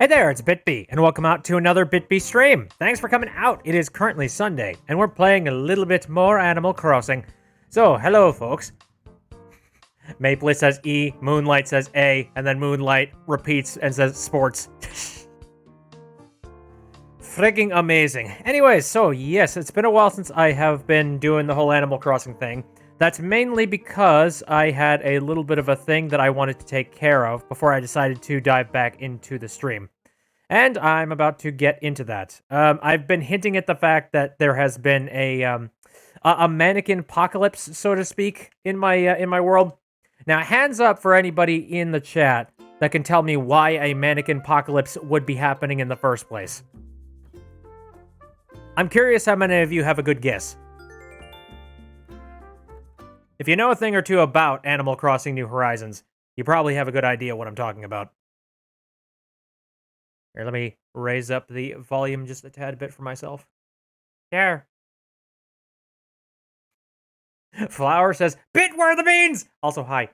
Hey there, it's BitB, and welcome out to another BitB stream. Thanks for coming out. It is currently Sunday, and we're playing a little bit more Animal Crossing. So, hello, folks. Mapley says E, Moonlight says A, and then Moonlight repeats and says sports. Frigging amazing. Anyways, so yes, it's been a while since I have been doing the whole Animal Crossing thing. That's mainly because I had a little bit of a thing that I wanted to take care of before I decided to dive back into the stream. And I'm about to get into that. I've been hinting at the fact that there has been a mannequin apocalypse, so to speak, in my world. Now, hands up for anybody in the chat that can tell me why a mannequin apocalypse would be happening in the first place. I'm curious how many of you have a good guess. If you know a thing or two about Animal Crossing New Horizons, you probably have a good idea what I'm talking about. Here, let me raise up the volume just a tad bit for myself. There. Flower says, "Bit, where are the beans?" Also, hi.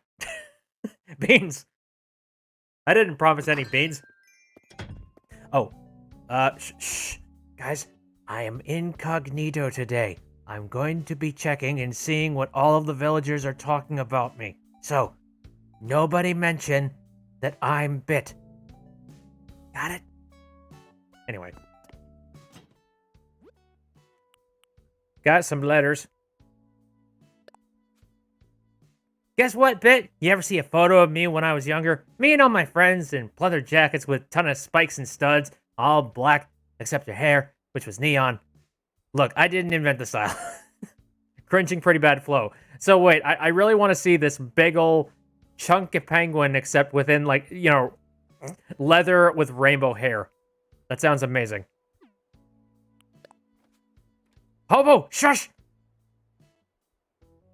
Beans. I didn't promise any beans. Oh. Shh. Guys, I am incognito today. I'm going to be checking and seeing what all of the villagers are talking about me. So, nobody mention that I'm Bit. Got it? Anyway. Got some letters. Guess what, Bit? You ever see a photo of me when I was younger? Me and all my friends in pleather jackets with a ton of spikes and studs, all black, except your hair, which was neon. Look, I didn't invent the style. Cringing pretty bad flow. So wait, I really want to see this big ol' chunky penguin, except within, like, you know, leather with rainbow hair. That sounds amazing. Hobo, shush!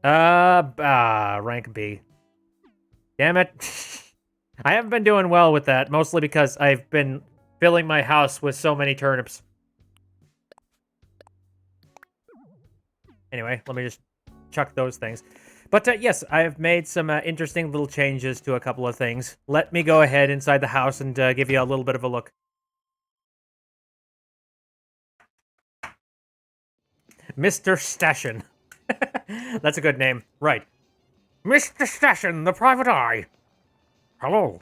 Rank B. Damn it. I haven't been doing well with that, mostly because I've been filling my house with so many turnips. Anyway, let me just chuck those things. But yes, I have made some interesting little changes to a couple of things. Let me go ahead inside the house and give you a little bit of a look. Mr. Stashin. That's a good name. Right. Mr. Stashin, the private eye. Hello.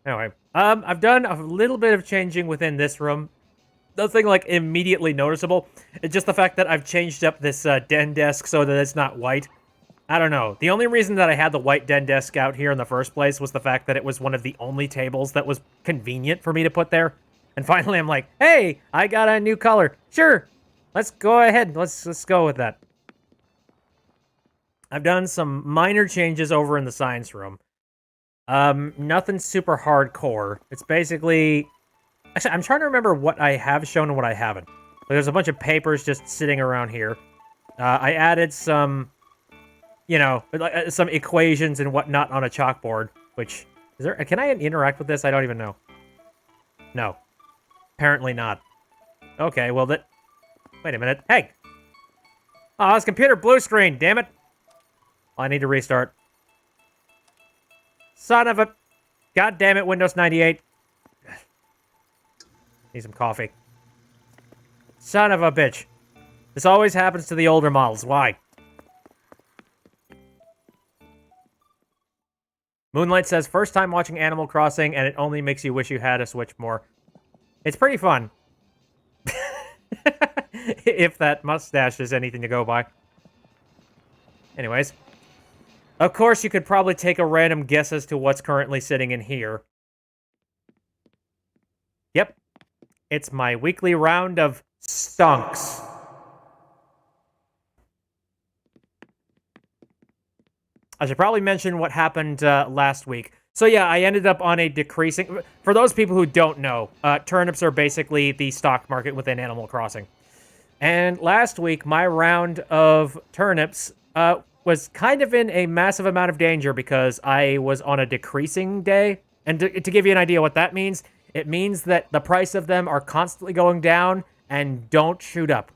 Anyway, I've done a little bit of changing within this room. Nothing, like, immediately noticeable. It's just the fact that I've changed up this den desk so that it's not white. I don't know. The only reason that I had the white den desk out here in the first place was the fact that it was one of the only tables that was convenient for me to put there. And finally I'm like, hey, I got a new color. Sure, let's go ahead. Let's go with that. I've done some minor changes over in the science room. Nothing super hardcore. It's basically... Actually, I'm trying to remember what I have shown and what I haven't. There's a bunch of papers just sitting around here. I added some, you know, some equations and whatnot on a chalkboard, which... Is there... Can I interact with this? I don't even know. No. Apparently not. Okay, well that... Wait a minute. Hey! Oh, this computer blue screen, damn it! I need to restart. Son of a... God damn it, Windows 98. Need some coffee. Son of a bitch. This always happens to the older models. Why? Moonlight says, first time watching Animal Crossing, and it only makes you wish you had a Switch more. It's pretty fun. If that mustache is anything to go by. Anyways. Of course, you could probably take a random guess as to what's currently sitting in here. Yep. It's my weekly round of stonks. I should probably mention what happened last week. So yeah, I ended up on a decreasing... For those people who don't know, turnips are basically the stock market within Animal Crossing. And last week, my round of turnips was kind of in a massive amount of danger because I was on a decreasing day. And to give you an idea what that means... It means that the price of them are constantly going down and don't shoot up.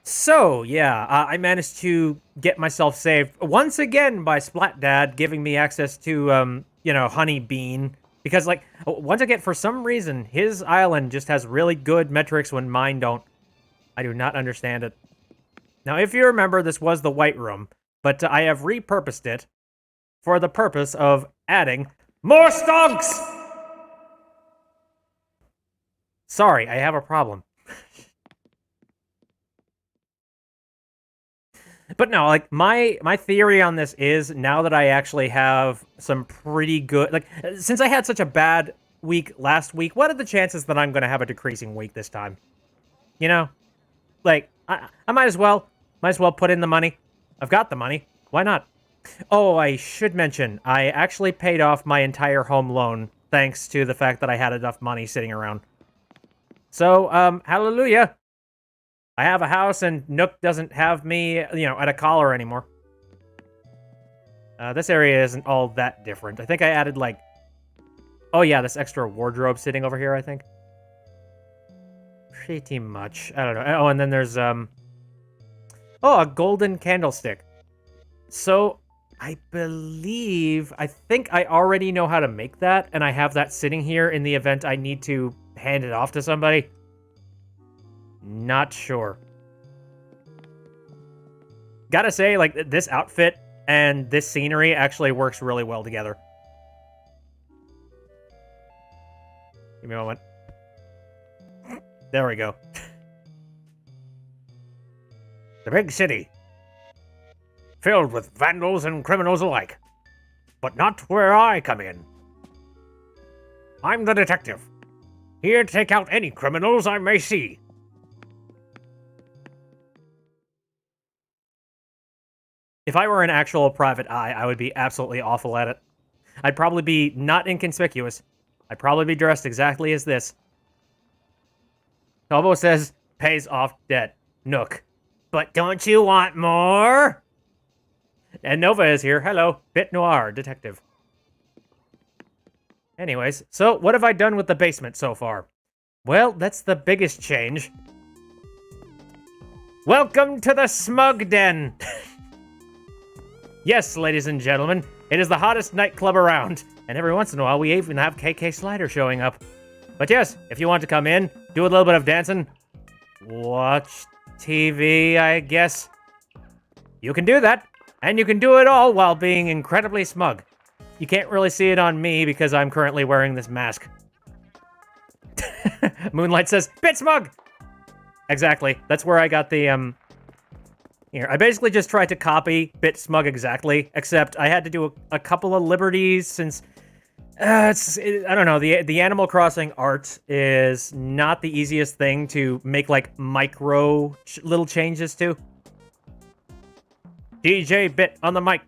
So, yeah, I managed to get myself saved once again by Splat Dad giving me access to, you know, Honey Bean Because, like, once again, for some reason, his island just has really good metrics when mine don't. I do not understand it. Now, if you remember, this was the White Room, but I have repurposed it for the purpose of adding more stonks! Sorry, I have a problem. But no, like, my theory on this is, now that I actually have some pretty good... Like, since I had such a bad week last week, what are the chances that I'm going to have a decreasing week this time? You know? Like, I might as well put in the money. I've got the money. Why not? Oh, I should mention, I actually paid off my entire home loan thanks to the fact that I had enough money sitting around. So, hallelujah. I have a house and Nook doesn't have me, you know, at a collar anymore. This area isn't all that different. I think I added, like... Oh, yeah, this extra wardrobe sitting over here, I think. Pretty much. I don't know. Oh, and then there's, Oh, a golden candlestick. So, I think I already know how to make that, and I have that sitting here in the event I need to hand it off to somebody. Not sure. Gotta say, like, this outfit and this scenery actually works really well together. Give me a moment. There we go. The big city. Filled with vandals and criminals alike. But not where I come in. I'm the detective. Here to take out any criminals I may see. If I were an actual private eye, I would be absolutely awful at it. I'd probably be not inconspicuous. I'd probably be dressed exactly as this. Tobo says, pays off debt. Nook. But don't you want more? And Nova is here. Hello. Bit Noir, detective. Anyways, so what have I done with the basement so far? Well, that's the biggest change. Welcome to the Smug Den! Yes, ladies and gentlemen, it is the hottest nightclub around, and every once in a while we even have KK Slider showing up. But yes, if you want to come in, do a little bit of dancing, watch TV, I guess, you can do that, and you can do it all while being incredibly smug. You can't really see it on me because I'm currently wearing this mask. Moonlight says, bit smug! Exactly, that's where I got the, Here, I basically just tried to copy Bit Smug exactly, except I had to do a couple of liberties since, I don't know, the Animal Crossing art is not the easiest thing to make, like, micro little changes to. DJ Bit on the mic.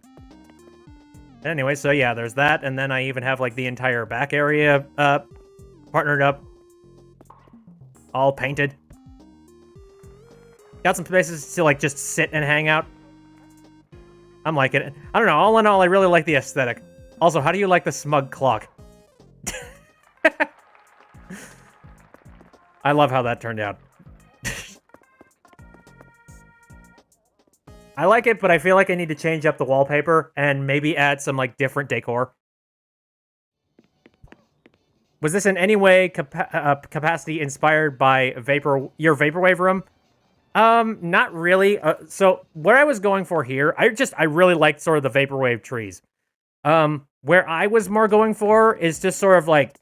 Anyway, so yeah, there's that, and then I even have, like, the entire back area, partnered up. All painted. Got some spaces to, like, just sit and hang out. I'm liking it. I don't know, all in all, I really like the aesthetic. Also, how do you like the smug clock? I love how that turned out. I like it, but I feel like I need to change up the wallpaper and maybe add some, like, different decor. Was this in any way capacity inspired by your Vaporwave room? Not really. So what I was going for here, I really liked sort of the Vaporwave trees. Where I was more going for is just sort of like,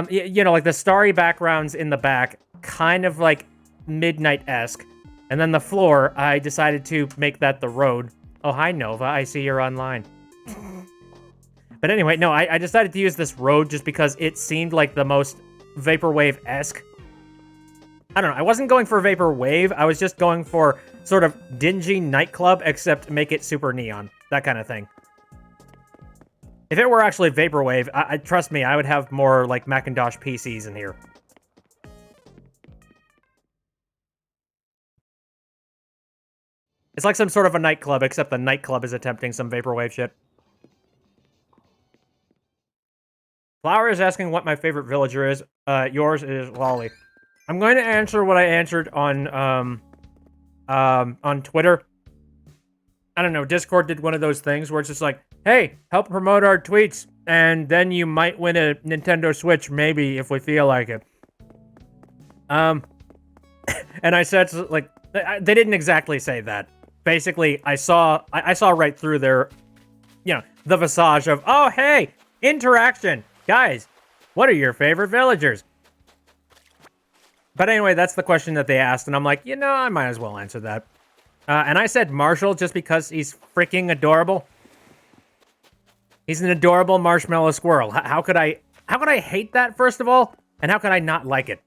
you know, like the starry backgrounds in the back, kind of like Midnight-esque. And then the floor, I decided to make that the road. Oh, hi, Nova. I see you're online. But anyway, no, I decided to use this road just because it seemed like the most Vaporwave-esque. I don't know, I wasn't going for Vaporwave, I was just going for sort of dingy nightclub, except make it super neon. That kind of thing. If it were actually Vaporwave, trust me, I would have more, like, Macintosh PCs in here. It's like some sort of a nightclub, except the nightclub is attempting some Vaporwave shit. Flower is asking what my favorite villager is. Yours is Lolly. I'm going to answer what I answered on Twitter. I don't know, Discord did one of those things where it's just like, hey, help promote our tweets. and then you might win a Nintendo Switch, maybe, if we feel like it. And I said, like, they didn't exactly say that. Basically, I saw right through their, the visage of, oh, hey, interaction. Guys, what are your favorite villagers? But anyway, that's the question that they asked, and I'm like, I might as well answer that. And I said Marshall just because he's freaking adorable. He's an adorable marshmallow squirrel. How could I hate that, first of all? And how could I not like it?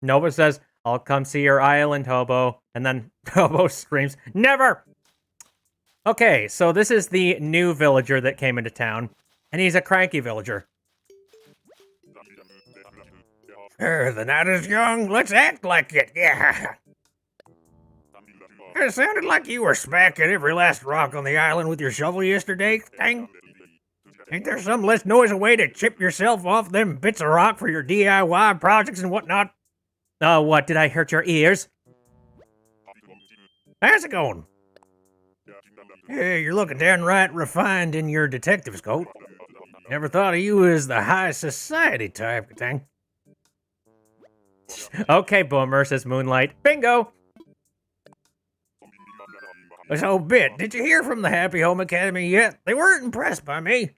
Nova says, I'll come see your island, Hobo. And then Hobo screams, never! Okay, so this is the new villager that came into town. And he's a cranky villager. The night is young, let's act like it, yeah. It sounded like you were smacking every last rock on the island with your shovel yesterday, thing. Ain't there some less noisy way to chip yourself off them bits of rock for your DIY projects and whatnot? Oh, what, did I hurt your ears? How's it going? Hey, you're looking downright refined in your detective's coat. Never thought of you as the high society type of thing. Okay, Boomer, says Moonlight. Bingo! So, Bit, did you hear from the Happy Home Academy yet? They weren't impressed by me.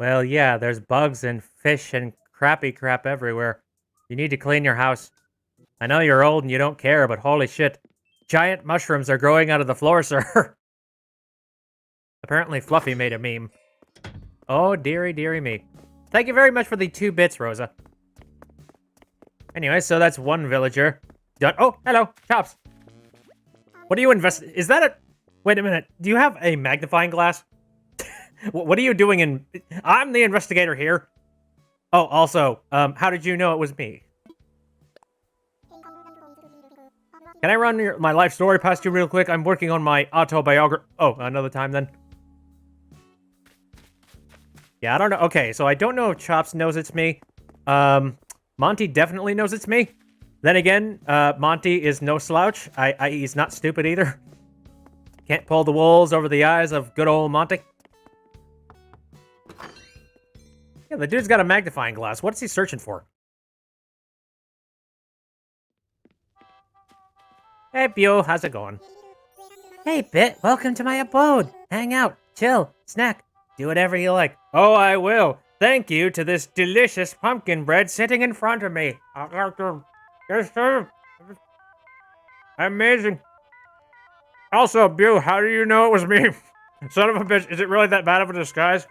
Well, yeah, there's bugs and fish and crappy crap everywhere. You need to clean your house. I know you're old and you don't care, but holy shit. Giant mushrooms are growing out of the floor, sir. Apparently Fluffy made a meme. Oh, dearie, dearie me. Thank you very much for the 2 bits, Rosa. Anyway, so that's one villager. Done. Oh, hello, Chops. What do you invest? Is that a... Wait a minute. Do you have a magnifying glass? What are you doing in... I'm the investigator here. Oh, also, how did you know it was me? Can I run my life story past you real quick? I'm working on my autobiography. Oh, another time then. Yeah, I don't know. Okay, so I don't know if Chops knows it's me. Monty definitely knows it's me. Then again, Monty is no slouch. He's not stupid either. Can't pull the wool over the eyes of good old Monty. Yeah, the dude's got a magnifying glass. What's he searching for? Hey, Beau, how's it going? Hey, Bit, welcome to my abode. Hang out, chill, snack, do whatever you like. Oh, I will. Thank you to this delicious pumpkin bread sitting in front of me. Yes, sir. Amazing. Also, Beau, how do you know it was me? Son of a bitch, is it really that bad of a disguise?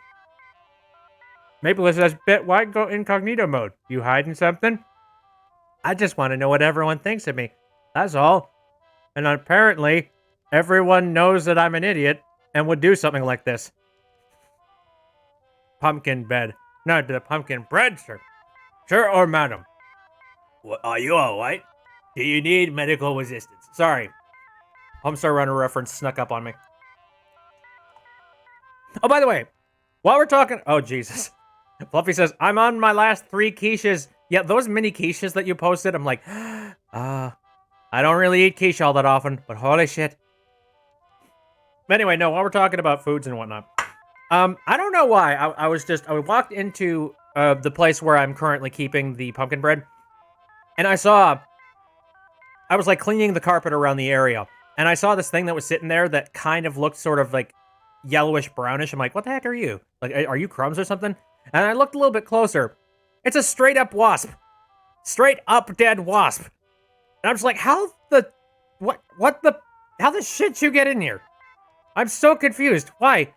Maple says, Bit, why go incognito mode? You hiding something? I just want to know what everyone thinks of me. That's all. And apparently, everyone knows that I'm an idiot and would do something like this. Pumpkin bed. No, the pumpkin bread, sir. Sir or madam? What, are you alright? Do you need medical assistance? Sorry. Homestar Runner reference snuck up on me. Oh, by the way, while we're talking... Oh, Jesus. Fluffy says, I'm on my last 3 quiches. Yeah, those mini quiches that you posted, I'm like, I don't really eat quiche all that often, but holy shit. Anyway, no, while we're talking about foods and whatnot, I don't know why. I walked into the place where I'm currently keeping the pumpkin bread, and I was like cleaning the carpet around the area, and I saw this thing that was sitting there that kind of looked sort of like yellowish brownish. I'm like, what the heck are you? Like, are you crumbs or something? And I looked a little bit closer. It's a straight up wasp. Straight up dead wasp. And I'm just like, how the shit you get in here? I'm so confused. Why?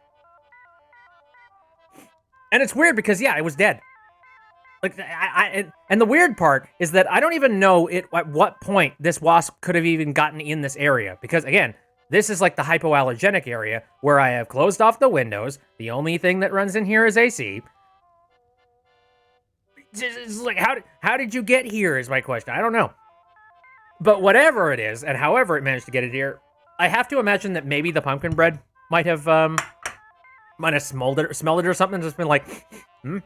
And it's weird because, yeah, it was dead. Like, and the weird part is that I don't even know at what point this wasp could have even gotten in this area. Because, again, this is like the hypoallergenic area where I have closed off the windows. The only thing that runs in here is AC. It's like, how did you get here is my question. I don't know. But whatever it is, and however it managed to get it here, I have to imagine that maybe the pumpkin bread might have smelled it or something, just been like, and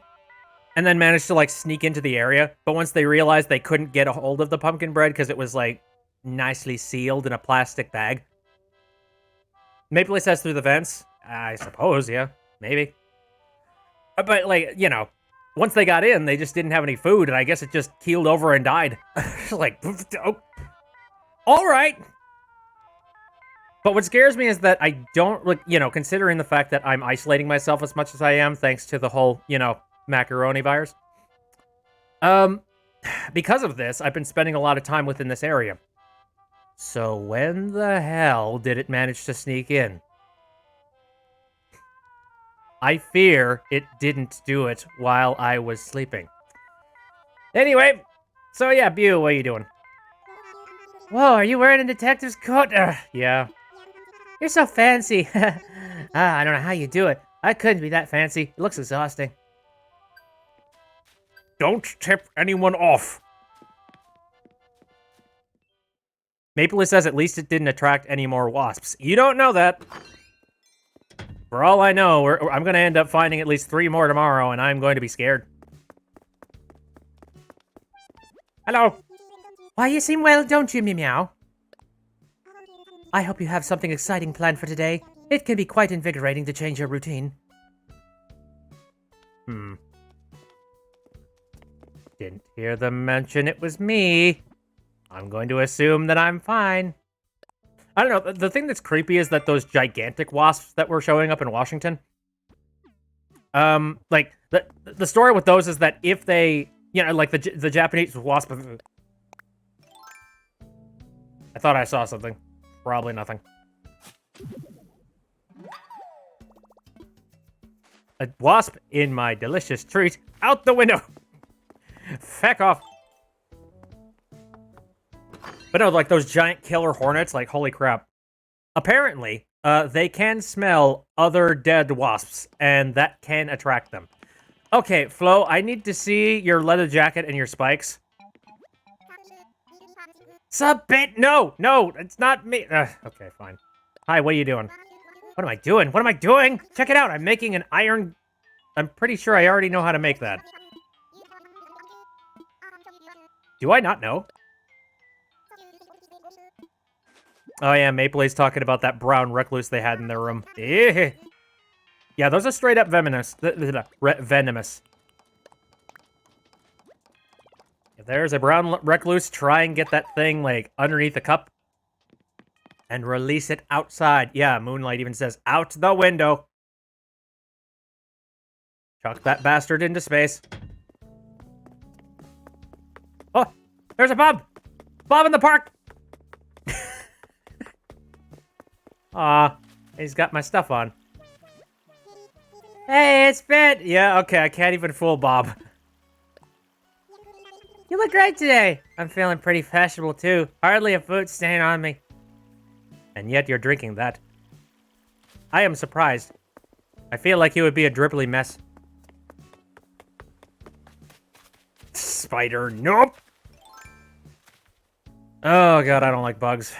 then managed to like sneak into the area. But once they realized they couldn't get a hold of the pumpkin bread because it was like nicely sealed in a plastic bag, Maple Leaf says through the vents. I suppose, yeah. Maybe. But, like, you know, once they got in, they just didn't have any food, and I guess it just keeled over and died. Like, oh, all right. But what scares me is that I don't, like, you know, considering the fact that I'm isolating myself as much as I am, thanks to the whole, you know, macaroni virus. Because of this, I've been spending a lot of time within this area. So when the hell did it manage to sneak in? I fear it didn't do it while I was sleeping. Anyway, so yeah, Bew, what are you doing? Whoa, are you wearing a detective's coat? Yeah. You're so fancy. I don't know how you do it. I couldn't be that fancy. It looks exhausting. Don't tip anyone off. Maple says at least it didn't attract any more wasps. You don't know that. For all I know, I'm going to end up finding at least 3 more tomorrow, and I'm going to be scared. Hello. Why, you seem well, don't you, Meow? I hope you have something exciting planned for today. It can be quite invigorating to change your routine. Didn't hear them mention it was me. I'm going to assume that I'm fine. I don't know, the thing that's creepy is that those gigantic wasps that were showing up in Washington, like, the story with those is that if they, you know, like, the Japanese wasp... I thought I saw something. Probably nothing. A wasp in my delicious treat. Out the window! Feck off. But no, like those giant killer hornets, like, holy crap. Apparently, they can smell other dead wasps, and that can attract them. Okay, Flo, I need to see your leather jacket and your spikes. Subbit! No! No! It's not me! Okay, fine. Hi, what are you doing? What am I doing? What am I doing? Check it out! I'm making an iron... I'm pretty sure I already know how to make that. Do I not know? Oh yeah, Maple's talking about that brown recluse they had in their room. Yeah, those are straight up venomous. Venomous. If there's a brown recluse, try and get that thing, like, underneath the cup. And release it outside. Yeah, Moonlight even says, out the window. Chuck that bastard into space. Oh, there's a Bob! Bob in the park! Aw, he's got my stuff on. Hey, it's Fit! Yeah, okay, I can't even fool Bob. You look great today! I'm feeling pretty fashionable too. Hardly a food stain on me. And yet you're drinking that. I am surprised. I feel like you would be a dribbly mess. Spider, nope! Oh god, I don't like bugs.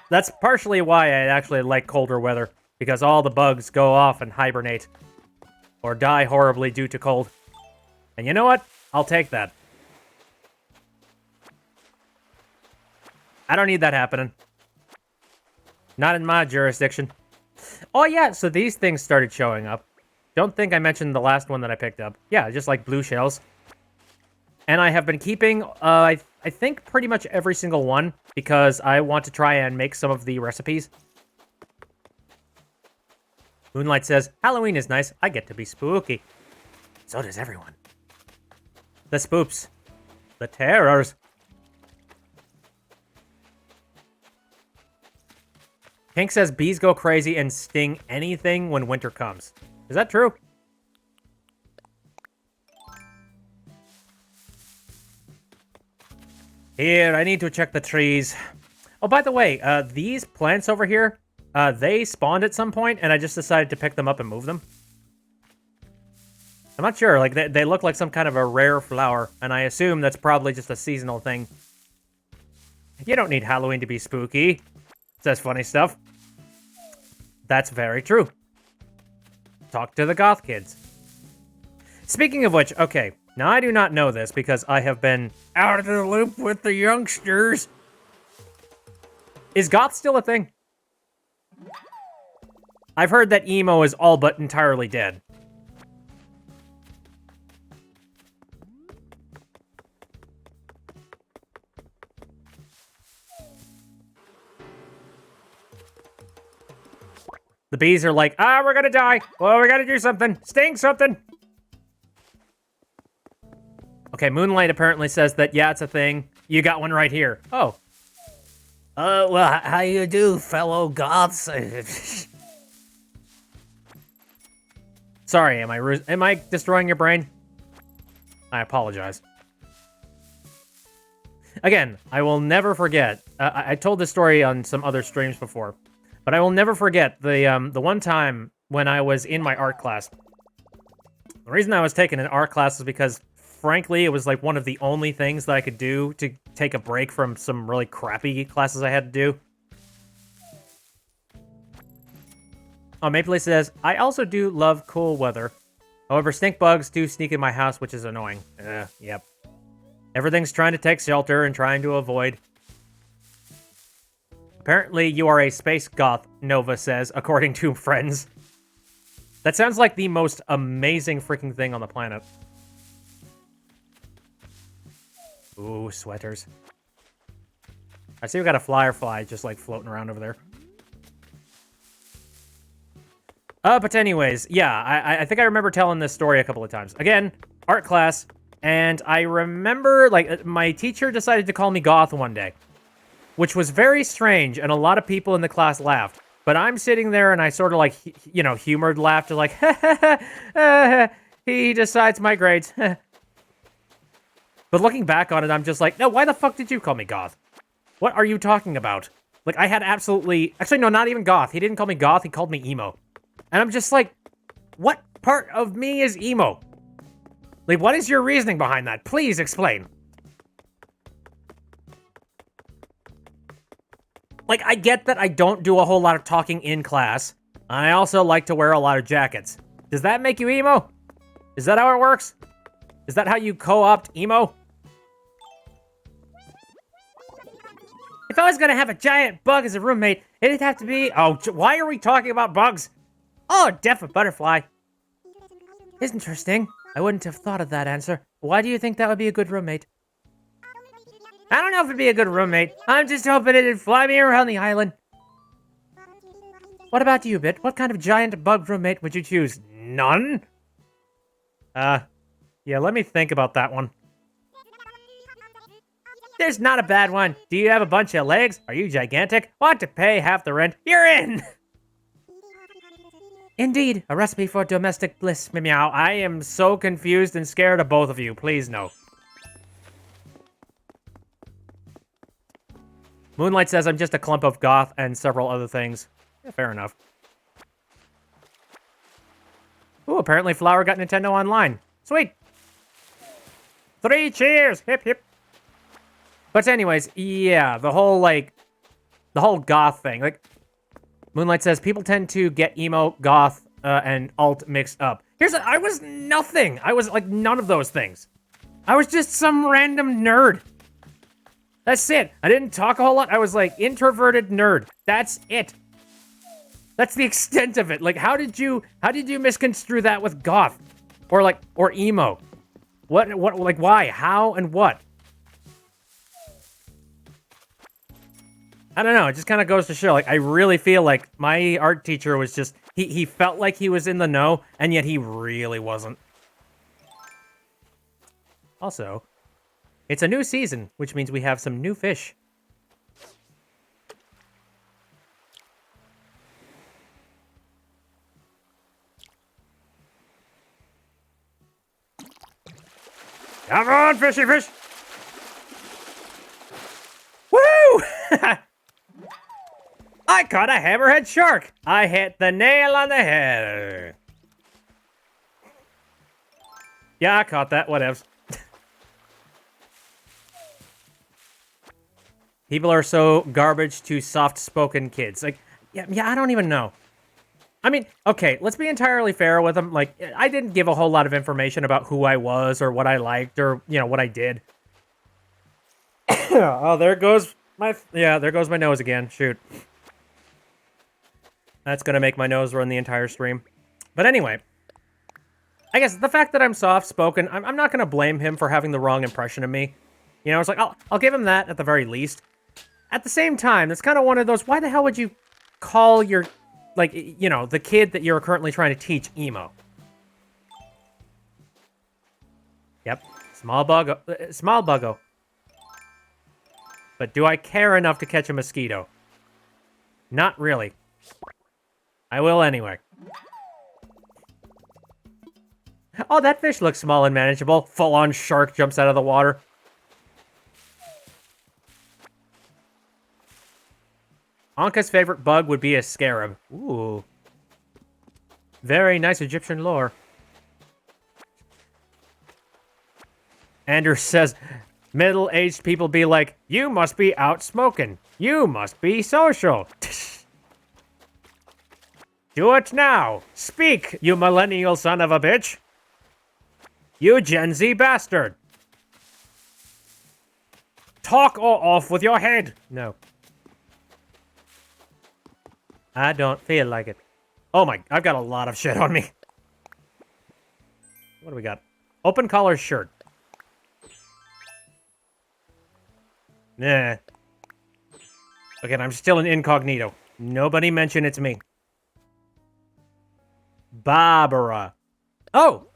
That's partially why I actually like colder weather, because all the bugs go off and hibernate. Or die horribly due to cold. And you know what? I'll take that. I don't need that happening. Not in my jurisdiction. Oh yeah, so these things started showing up. Don't think I mentioned the last one that I picked up. Yeah, just like blue shells. And I have been keeping, I think pretty much every single one, because I want to try and make some of the recipes. Moonlight says, Halloween is nice. I get to be spooky. So does everyone. The spoops. The terrors. Pink says bees go crazy and sting anything when winter comes. Is that true? Here, I need to check the trees. Oh, by the way, these plants over here, they spawned at some point, and I just decided to pick them up and move them. I'm not sure, like, they look like some kind of a rare flower, and I assume that's probably just a seasonal thing. You don't need Halloween to be spooky. Says funny stuff. That's very true. Talk to the goth kids. Speaking of which, okay, now I do not know this because I have been out of the loop with the youngsters. Is goth still a thing? I've heard that emo is all but entirely dead. The bees are like, we're gonna die. Well, we gotta do something. Sting something. Okay, Moonlight apparently says that, yeah, it's a thing. You got one right here. Oh. Well, how you do, fellow goths? Sorry, am I destroying your brain? I apologize. Again, I will never forget. I told this story on some other streams before, but I will never forget the one time when I was in my art class. The reason I was taking an art class is because, frankly, it was like one of the only things that I could do to take a break from some really crappy classes I had to do. Oh, Maple Leaf says, I also do love cool weather. However, stink bugs do sneak in my house, which is annoying. Yep. Everything's trying to take shelter and trying to avoid. Apparently, you are a space goth, Nova says, according to friends. That sounds like the most amazing freaking thing on the planet. Ooh, sweaters. I see we got a fly just, like, floating around over there. But anyways, yeah, I think I remember telling this story a couple of times. Again, art class, and I remember, like, my teacher decided to call me goth one day, which was very strange, and a lot of people in the class laughed. But I'm sitting there, and I sort of, like, you know, humored laughter, like, he decides my grades. But looking back on it, I'm just like, no, why the fuck did you call me goth? What are you talking about? Like, I had absolutely... Actually, no, not even goth. He didn't call me goth, he called me emo. And I'm just like, what part of me is emo? Like, what is your reasoning behind that? Please explain. Like, I get that I don't do a whole lot of talking in class. I also like to wear a lot of jackets. Does that make you emo? Is that how it works? Is that how you co-opt emo? If I was gonna have a giant bug as a roommate, it'd have to be... Oh, why are we talking about bugs? Oh, deaf butterfly. Is interesting. I wouldn't have thought of that answer. Why do you think that would be a good roommate? I don't know if it'd be a good roommate. I'm just hoping it'd fly me around the island. What about you, Bit? What kind of giant bug roommate would you choose? None? Yeah, let me think about that one. There's not a bad one. Do you have a bunch of legs? Are you gigantic? Want to pay half the rent? You're in! Indeed, a recipe for domestic bliss, meow. I am so confused and scared of both of you. Please no. Moonlight says I'm just a clump of goth and several other things. Yeah, fair enough. Ooh, apparently Flower got Nintendo Online. Sweet. 3 cheers! Hip hip. But anyways, yeah, the whole goth thing. Like, Moonlight says, people tend to get emo, goth, and alt mixed up. I was nothing. I was, like, none of those things. I was just some random nerd. That's it. I didn't talk a whole lot. I was, like, introverted nerd. That's it. That's the extent of it. Like, how did you misconstrue that with goth? Or emo? What, like, why? How and what? I don't know, it just kind of goes to show, like, I really feel like my art teacher was just, he felt like he was in the know, and yet he really wasn't. Also, it's a new season, which means we have some new fish. Come on, fishy fish! Woo! I caught a hammerhead shark! I hit the nail on the head. Yeah, I caught that, whatevs. People are so garbage to soft-spoken kids. Like, yeah, I don't even know. I mean, okay, let's be entirely fair with them. Like, I didn't give a whole lot of information about who I was or what I liked or, you know, what I did. Oh, there goes my nose again. Shoot. That's gonna make my nose run the entire stream. But anyway, I guess the fact that I'm soft-spoken, I'm not gonna blame him for having the wrong impression of me. You know, it's like, I'll give him that at the very least. At the same time, it's kind of one of those, why the hell would you call your, like, you know, the kid that you're currently trying to teach emo? Yep, small buggo. But do I care enough to catch a mosquito? Not really. I will anyway. Oh, that fish looks small and manageable. Full-on shark jumps out of the water. Anka's favorite bug would be a scarab. Ooh. Very nice Egyptian lore. Anders says, middle-aged people be like, you must be out smoking. You must be social. Do it now. Speak, you millennial son of a bitch. You Gen Z bastard. Talk or off with your head. No. I don't feel like it. Oh my, I've got a lot of shit on me. What do we got? Open collar shirt. Nah. Again, I'm still an incognito. Nobody mention it's me. Barbara. Oh!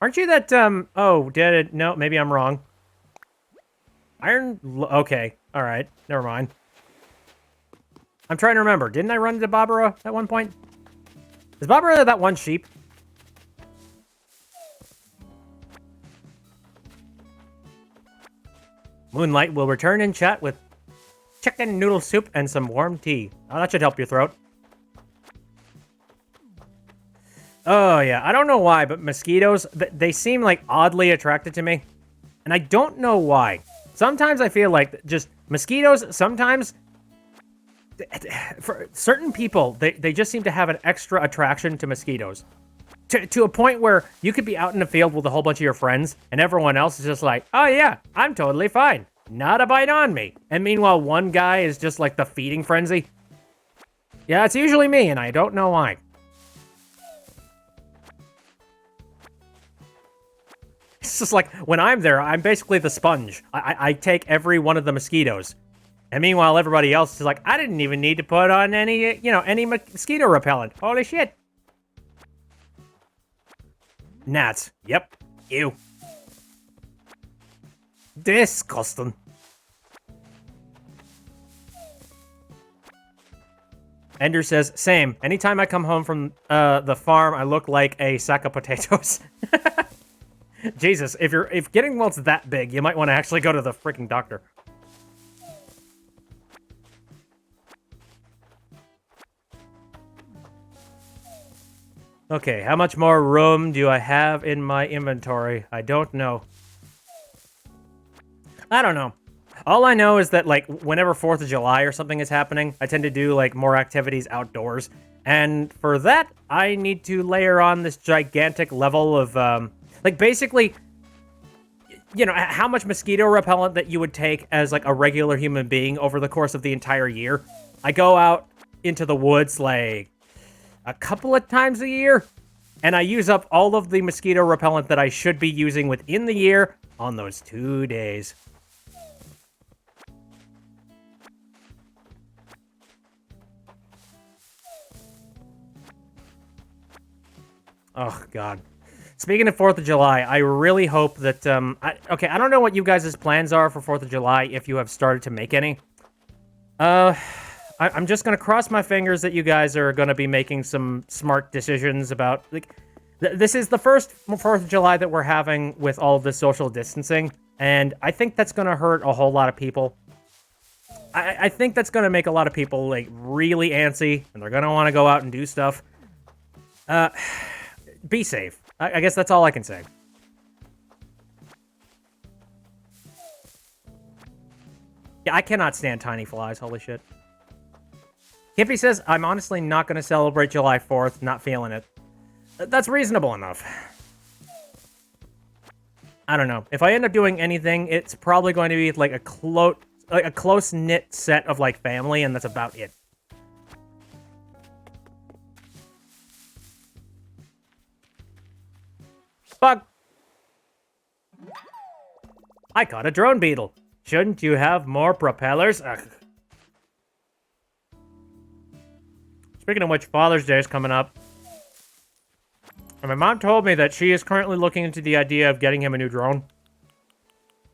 Aren't you that, oh, did it? No, maybe I'm wrong. Okay. Alright. Never mind. I'm trying to remember. Didn't I run into Barbara at one point? Is Barbara that one sheep? Moonlight will return in chat with chicken noodle soup and some warm tea. Oh, that should help your throat. Oh, yeah. I don't know why, but mosquitoes, they seem, like, oddly attracted to me. And I don't know why. Sometimes I feel like just mosquitoes, sometimes, for certain people, they just seem to have an extra attraction to mosquitoes. To a point where you could be out in the field with a whole bunch of your friends, and everyone else is just like, oh, yeah, I'm totally fine. Not a bite on me. And meanwhile, one guy is just like the feeding frenzy. Yeah, it's usually me, and I don't know why. It's just like, when I'm there, I'm basically the sponge. I take every one of the mosquitoes. And meanwhile, everybody else is like, I didn't even need to put on any, you know, any mosquito repellent. Holy shit. Gnats. Yep. Ew. Disgusting. Ender says, same. Anytime I come home from the farm, I look like a sack of potatoes. Jesus, if getting welt's that big, you might want to actually go to the freaking doctor. Okay, how much more room do I have in my inventory? I don't know. I don't know. All I know is that, like, whenever 4th of July or something is happening, I tend to do, like, more activities outdoors. And for that, I need to layer on this gigantic level of, like, basically, you know, how much mosquito repellent that you would take as, like, a regular human being over the course of the entire year. I go out into the woods, like, a couple of times a year, and I use up all of the mosquito repellent that I should be using within the year on those 2 days. Oh, God. Speaking of 4th of July, I really hope that, okay, I don't know what you guys' plans are for 4th of July, if you have started to make any. I'm just gonna cross my fingers that you guys are gonna be making some smart decisions about, like, this is the first 4th of July that we're having with all of the social distancing, and I think that's gonna hurt a whole lot of people. I think that's gonna make a lot of people, like, really antsy, and they're gonna want to go out and do stuff. Be safe. I guess that's all I can say. Yeah, I cannot stand tiny flies, holy shit. Kippy says, I'm honestly not going to celebrate July 4th, not feeling it. That's reasonable enough. I don't know. If I end up doing anything, it's probably going to be like a close-knit set of, like, family, and that's about it. Bug! I caught a drone beetle. Shouldn't you have more propellers? Ugh. Speaking of which, Father's Day is coming up. And my mom told me that she is currently looking into the idea of getting him a new drone.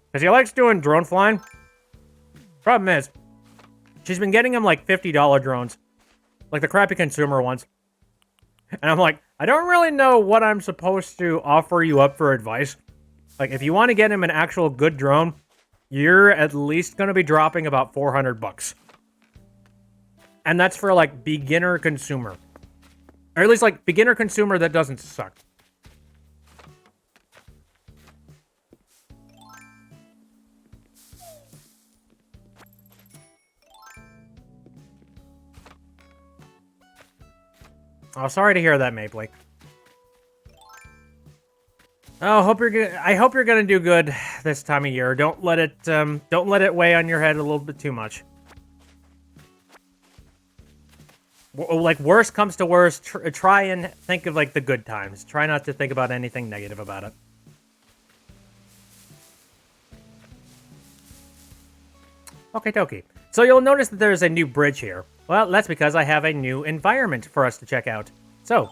Because he likes doing drone flying. Problem is, she's been getting him like $50 drones. Like the crappy consumer ones. And I'm like, I don't really know what I'm supposed to offer you up for advice. Like, if you want to get him an actual good drone, you're at least going to be dropping about 400 bucks. And that's for, like, beginner consumer. Or at least, like, beginner consumer that doesn't suck. Oh, sorry to hear that, Mapley. Oh, I hope you're gonna do good this time of year. Don't let it weigh on your head a little bit too much. Like, worst comes to worst, try and think of, like, the good times. Try not to think about anything negative about it. Okay, dokie. So you'll notice that there's a new bridge here. Well, that's because I have a new environment for us to check out. So,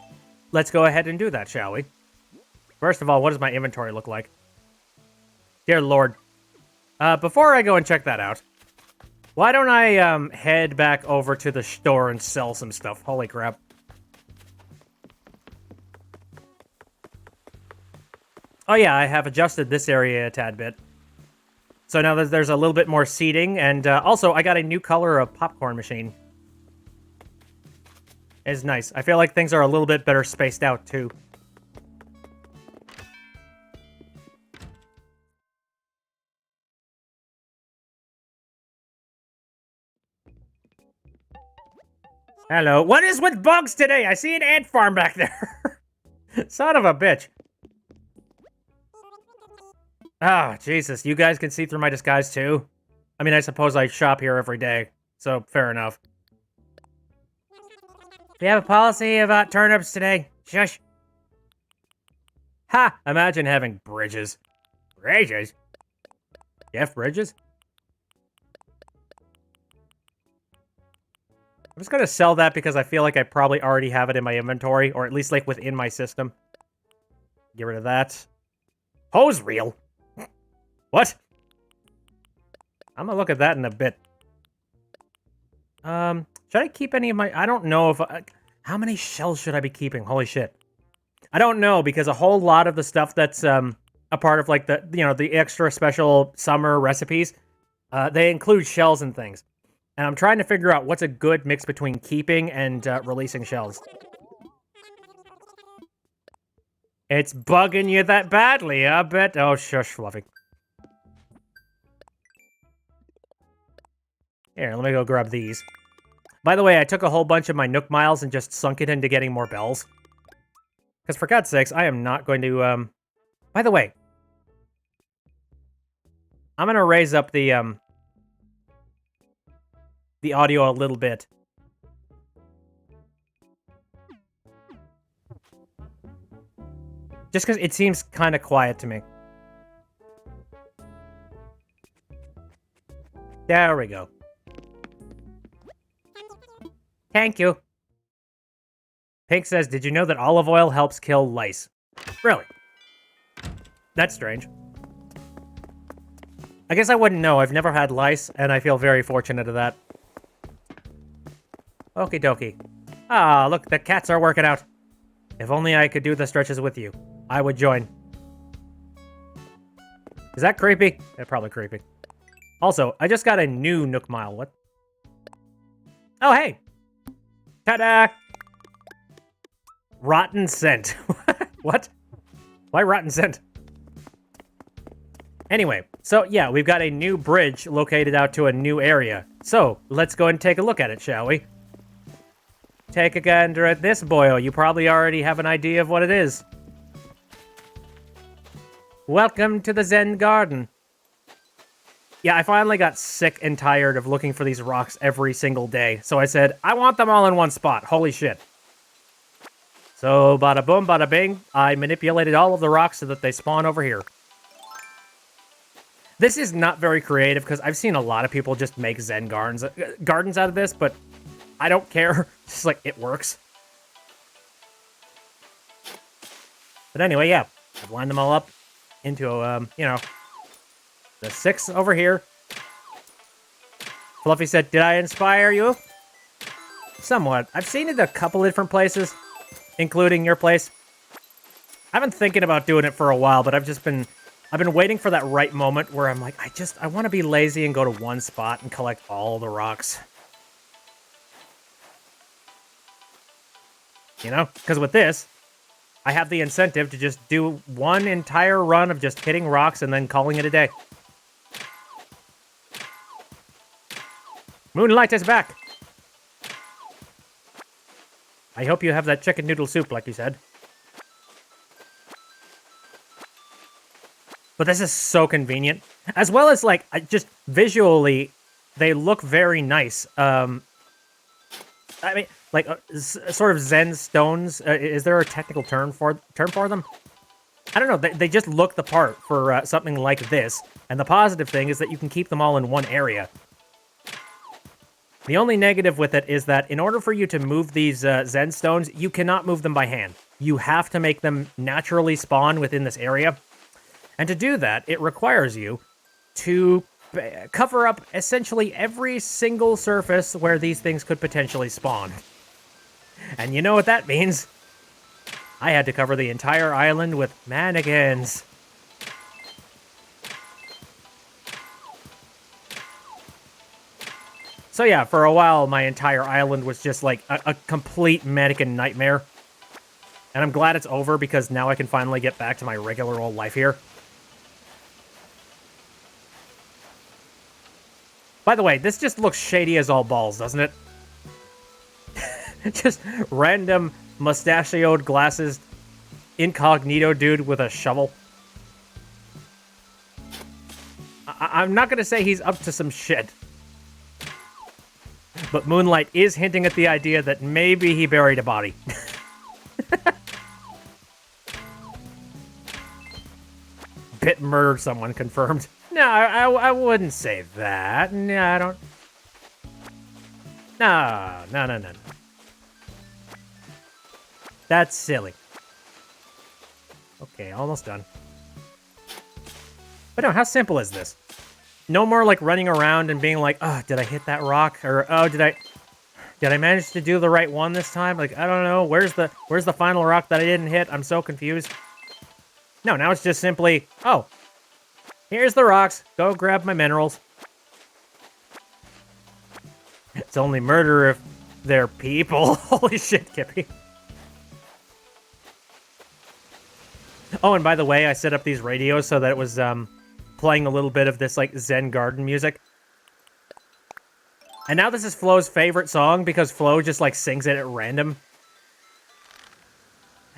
let's go ahead and do that, shall we? First of all, what does my inventory look like? Dear Lord. Before I go and check that out, why don't I head back over to the store and sell some stuff? Holy crap. Oh yeah, I have adjusted this area a tad bit. So now that there's a little bit more seating, and also I got a new color of popcorn machine. It's nice. I feel like things are a little bit better spaced out, too. Hello. What is with bugs today? I see an ant farm back there. Son of a bitch. Ah, Jesus. You guys can see through my disguise, too? I mean, I suppose I shop here every day, so fair enough. Do you have a policy about turnips today? Shush. Ha! Imagine having bridges. Bridges? Jeff Bridges? I'm just gonna sell that because I feel like I probably already have it in my inventory, or at least, like, within my system. Get rid of that. Hose reel? What? I'm gonna look at that in a bit. Should I keep any of my... I don't know if... how many shells should I be keeping? Holy shit. I don't know, because a whole lot of the stuff that's a part of, like, the, you know, the extra special summer recipes, they include shells and things. And I'm trying to figure out what's a good mix between keeping and releasing shells. It's bugging you that badly, I bet. Oh, shush, Fluffy. Here, let me go grab these. By the way, I took a whole bunch of my Nook Miles and just sunk it into getting more bells. Because for God's sakes, I am not going to, By the way, I'm going to raise up the audio a little bit. Just because it seems kind of quiet to me. There we go. Thank you. Pink says, did you know that olive oil helps kill lice? Really? That's strange. I guess I wouldn't know. I've never had lice, and I feel very fortunate of that. Okie dokie. Ah, look, the cats are working out. If only I could do the stretches with you. I would join. Is that creepy? That's probably creepy. Also, I just got a new Nook Mile. What? Oh, hey! Ta-da! Rotten scent. What? Why rotten scent? Anyway, so yeah, we've got a new bridge located out to a new area. So, let's go and take a look at it, shall we? Take a gander at this boyo. You probably already have an idea of what it is. Welcome to the Zen Garden. Yeah, I finally got sick and tired of looking for these rocks every single day. So I said, I want them all in one spot. Holy shit. So, bada boom, bada bing, I manipulated all of the rocks so that they spawn over here. This is not very creative because I've seen a lot of people just make Zen gardens out of this, but I don't care. Just like, it works. But anyway, yeah, I've lined them all up into, you know, the 6 over here. Fluffy said, did I inspire you? Somewhat. I've seen it a couple different places, including your place. I've been thinking about doing it for a while, but I've been waiting for that right moment where I'm like, I want to be lazy and go to one spot and collect all the rocks. You know? Because with this, I have the incentive to just do one entire run of just hitting rocks and then calling it a day. Moonlight is back! I hope you have that chicken noodle soup, like you said. But this is so convenient. As well as, like, just visually, they look very nice. I mean, like, sort of Zen stones. Is there a technical term for them? I don't know. They just look the part for something like this. And the positive thing is that you can keep them all in one area. The only negative with it is that in order for you to move these Zen stones, you cannot move them by hand. You have to make them naturally spawn within this area. And to do that, it requires you to cover up essentially every single surface where these things could potentially spawn. And you know what that means? I had to cover the entire island with mannequins. So yeah, for a while, my entire island was just like a complete mannequin nightmare. And I'm glad it's over because now I can finally get back to my regular old life here. By the way, this just looks shady as all balls, doesn't it? Just random mustachioed glasses in-cog-neato dude with a shovel. I'm not gonna say he's up to some shit. But Moonlight is hinting at the idea that maybe he buried a body. Bit murdered someone, confirmed. No, I wouldn't say that. No, I don't. No. That's silly. Okay, almost done. But no, how simple is this? No more like running around and being like, oh, did I hit that rock? Or oh, did I manage to do the right one this time? Like, I don't know. Where's the final rock that I didn't hit? I'm so confused. No, now it's just simply, oh, here's the rocks. Go grab my minerals. It's only murder if they're people. Holy shit, Kippy. Oh, and by the way, I set up these radios so that it was, playing a little bit of this, like, Zen garden music. And now this is Flo's favorite song because Flo just, like, sings it at random.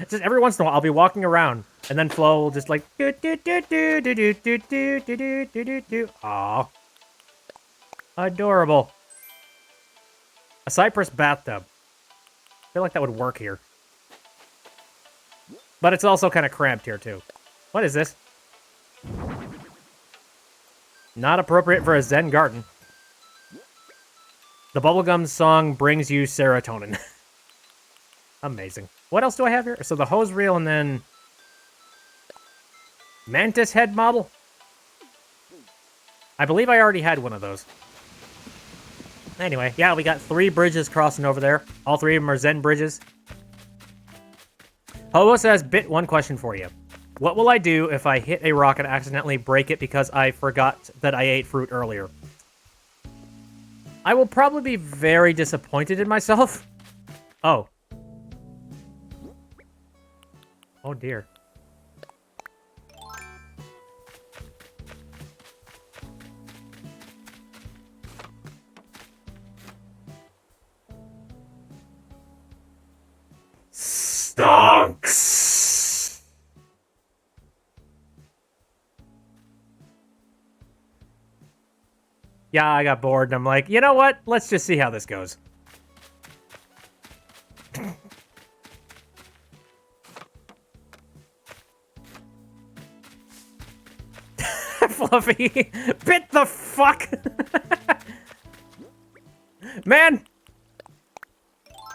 Just every once in a while, I'll be walking around, and then Flo will just, like, do-do-do-do-do-do-do-do-do-do-do-do. Aw. Adorable. A cypress bathtub. I feel like that would work here. But it's also kind of cramped here, too. What is this? Not appropriate for a Zen garden. The bubblegum song brings you serotonin. Amazing. What else do I have here? So the hose reel and then... Mantis head model? I believe I already had one of those. Anyway, yeah, we got 3 bridges crossing over there. All 3 of them are Zen bridges. Hobo says, Bit, one question for you. What will I do if I hit a rock and accidentally break it because I forgot that I ate fruit earlier? I will probably be very disappointed in myself. Oh. Oh dear. Stonks. Yeah, I got bored, and I'm like, you know what? Let's just see how this goes. Fluffy. Bit the fuck. Man.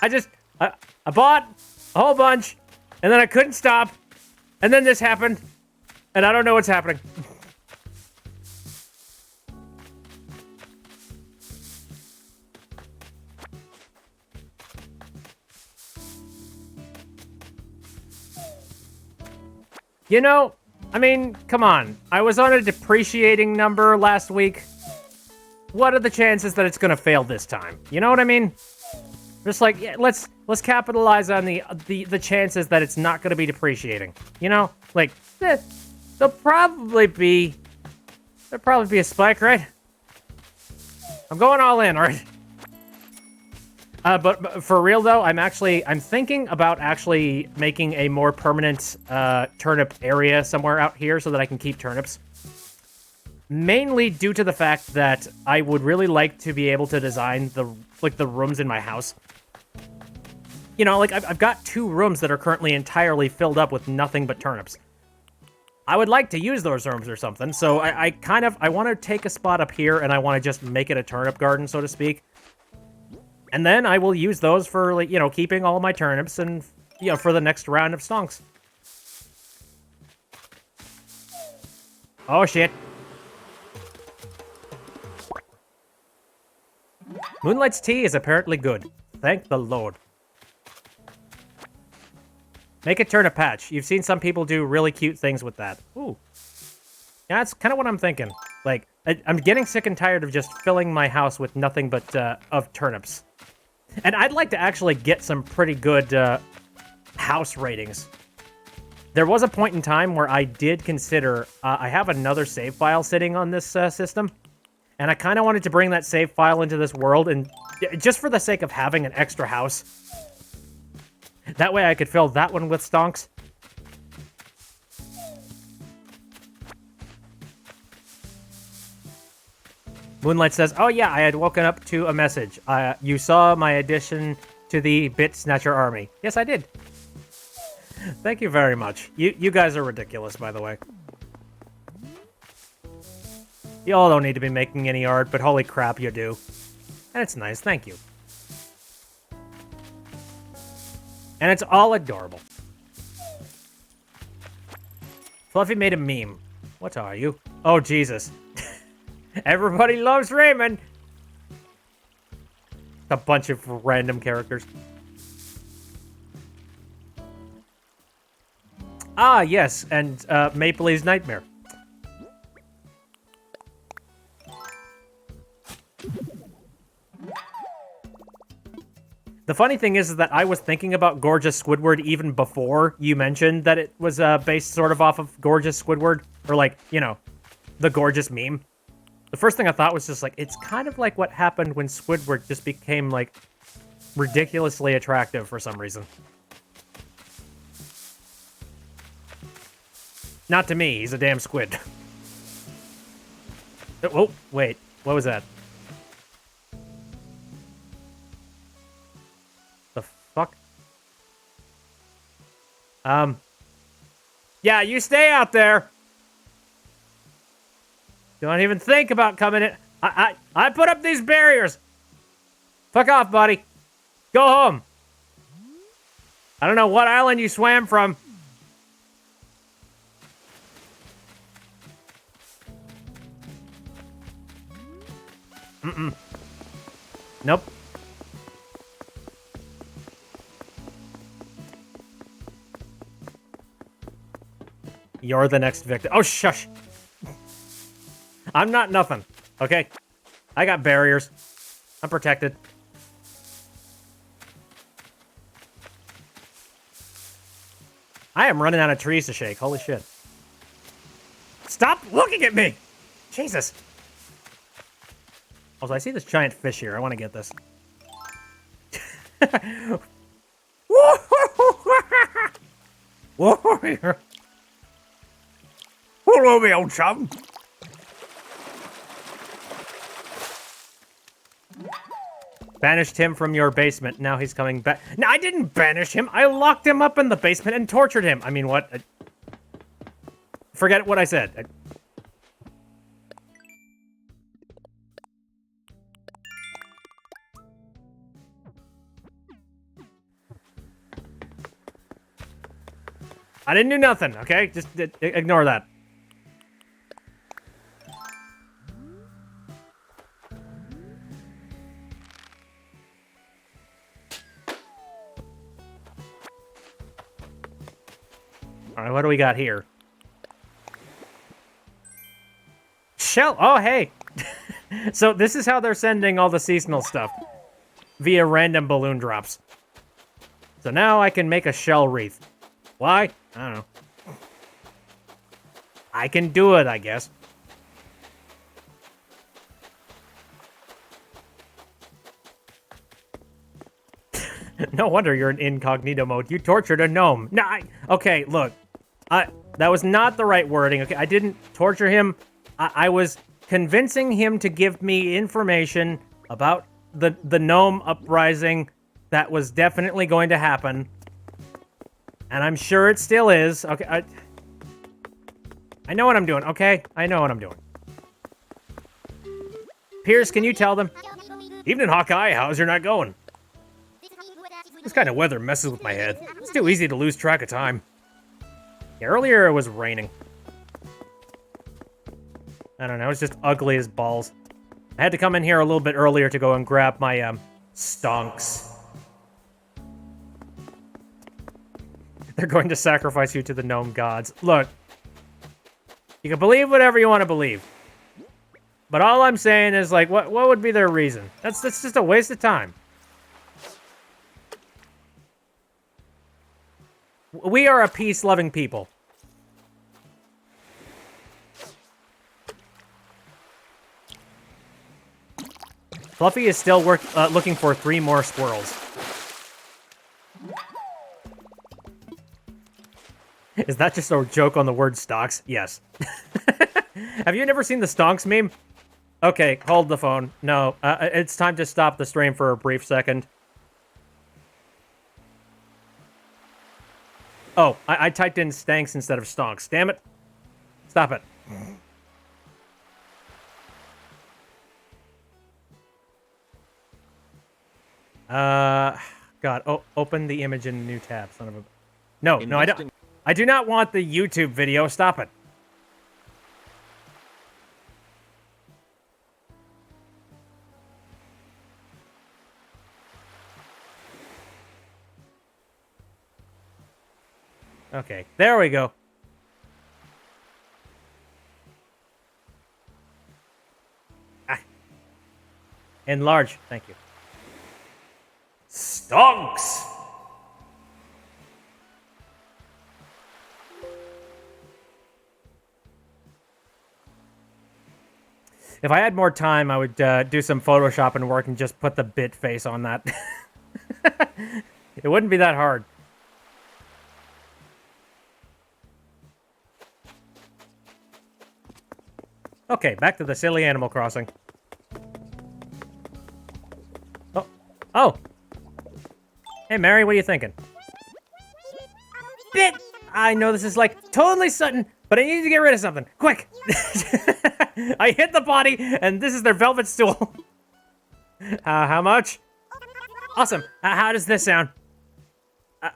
I bought a whole bunch, and then I couldn't stop, and then this happened, and I don't know what's happening. You know, I mean, come on. I was on a depreciating number last week. What are the chances that it's gonna fail this time? You know what I mean? Just like, yeah, let's capitalize on the chances that it's not gonna be depreciating. You know, like there'll probably be a spike, right? I'm going all in, all right? But for real though, I'm thinking about actually making a more permanent turnip area somewhere out here so that I can keep turnips. Mainly due to the fact that I would really like to be able to design the rooms in my house. You know, like I've got 2 rooms that are currently entirely filled up with nothing but turnips. I would like to use those rooms or something, so I want to take a spot up here and I want to just make it a turnip garden, so to speak. And then I will use those for, like, you know, keeping all my turnips and, you know, for the next round of stonks. Oh, shit. Moonlight's tea is apparently good. Thank the Lord. Make a turnip patch. You've seen some people do really cute things with that. Ooh. Yeah, that's kind of what I'm thinking. Like, I'm getting sick and tired of just filling my house with nothing but, of turnips. And I'd like to actually get some pretty good house ratings. There was a point in time where I did consider... I have another save file sitting on this system. And I kind of wanted to bring that save file into this world, and just for the sake of having an extra house. That way I could fill that one with stonks. Moonlight says, oh yeah, I had woken up to a message. You saw my addition to the Bit Snatcher army. Yes, I did. Thank you very much. You guys are ridiculous, by the way. You all don't need to be making any art, but holy crap, you do. And it's nice, thank you. And it's all adorable. Fluffy made a meme. What are you? Oh, Jesus. Everybody loves Raymond. A bunch of random characters. Ah, yes, and Mapley's Nightmare. The funny thing is that I was thinking about Gorgeous Squidward even before you mentioned that it was based sort of off of Gorgeous Squidward, or like, you know, the Gorgeous meme. The first thing I thought was just like, it's kind of like what happened when Squidward just became like ridiculously attractive for some reason. Not to me, he's a damn squid. Oh, wait, what was that? The fuck? Yeah, you stay out there. Don't even think about coming in. I put up these barriers. Fuck off, buddy. Go home. I don't know what island you swam from. Mm-mm. Nope. You're the next victim. Oh, shush. I'm not nothing, okay? I got barriers. I'm protected. I am running out of trees to shake. Holy shit. Stop looking at me! Jesus. Also, I see this giant fish here. I want to get this. Hello, me old chum. Banished him from your basement. Now he's coming back. No, I didn't banish him. I locked him up in the basement and tortured him. I mean, what? Forget what I said. I didn't do nothing, okay? Just ignore that. All right, what do we got here? Shell. Oh, hey. So this is how they're sending all the seasonal stuff. Via random balloon drops. So now I can make a shell wreath. Why? I don't know. I can do it, I guess. No wonder you're in incognito mode. You tortured a gnome. Nah, okay, look. That was not the right wording, okay? I didn't torture him. I was convincing him to give me information about the gnome uprising that was definitely going to happen. And I'm sure it still is. Okay, I know what I'm doing, okay? I know what I'm doing. Pierce, can you tell them? Evening, Hawkeye. How's your night going? This kind of weather messes with my head. It's too easy to lose track of time. Yeah, earlier it was raining. I don't know, it's just ugly as balls. I had to come in here a little bit earlier to go and grab my, stonks. They're going to sacrifice you to the gnome gods. Look, you can believe whatever you want to believe. But all I'm saying is, like, what would be their reason? That's just a waste of time. We are a peace-loving people. Fluffy is still looking for 3 more squirrels. Is that just a joke on the word stonks? Yes. Have you never seen the stonks meme? Okay, hold the phone. No, it's time to stop the stream for a brief second. Oh, I typed in stanks instead of stonks. Damn it. Stop it. God, open the image in a new tab, son of a... No, I don't. I do not want the YouTube video. Stop it. Okay, there we go. Enlarge, thank you. Stonks! If I had more time, I would do some Photoshop and work and just put the bit face on that. It wouldn't be that hard. Okay, back to the silly Animal Crossing. Oh! Hey, Mary, what are you thinking? Bit! I know this is, like, totally sudden, but I need to get rid of something. Quick! I hit the body, and this is their velvet stool. How much? Awesome. How does this sound?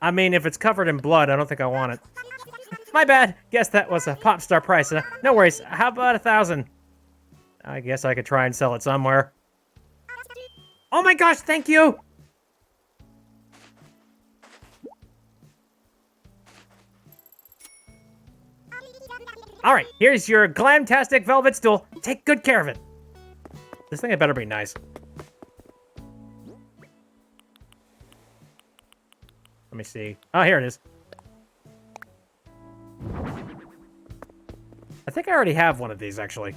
I mean, if it's covered in blood, I don't think I want it. My bad. Guess that was a pop star price. No worries. How about 1,000? I guess I could try and sell it somewhere. Oh my gosh, thank you! Alright, here's your glamtastic velvet stool. Take good care of it. This thing had better be nice. Let me see. Oh, here it is. I think I already have one of these, actually.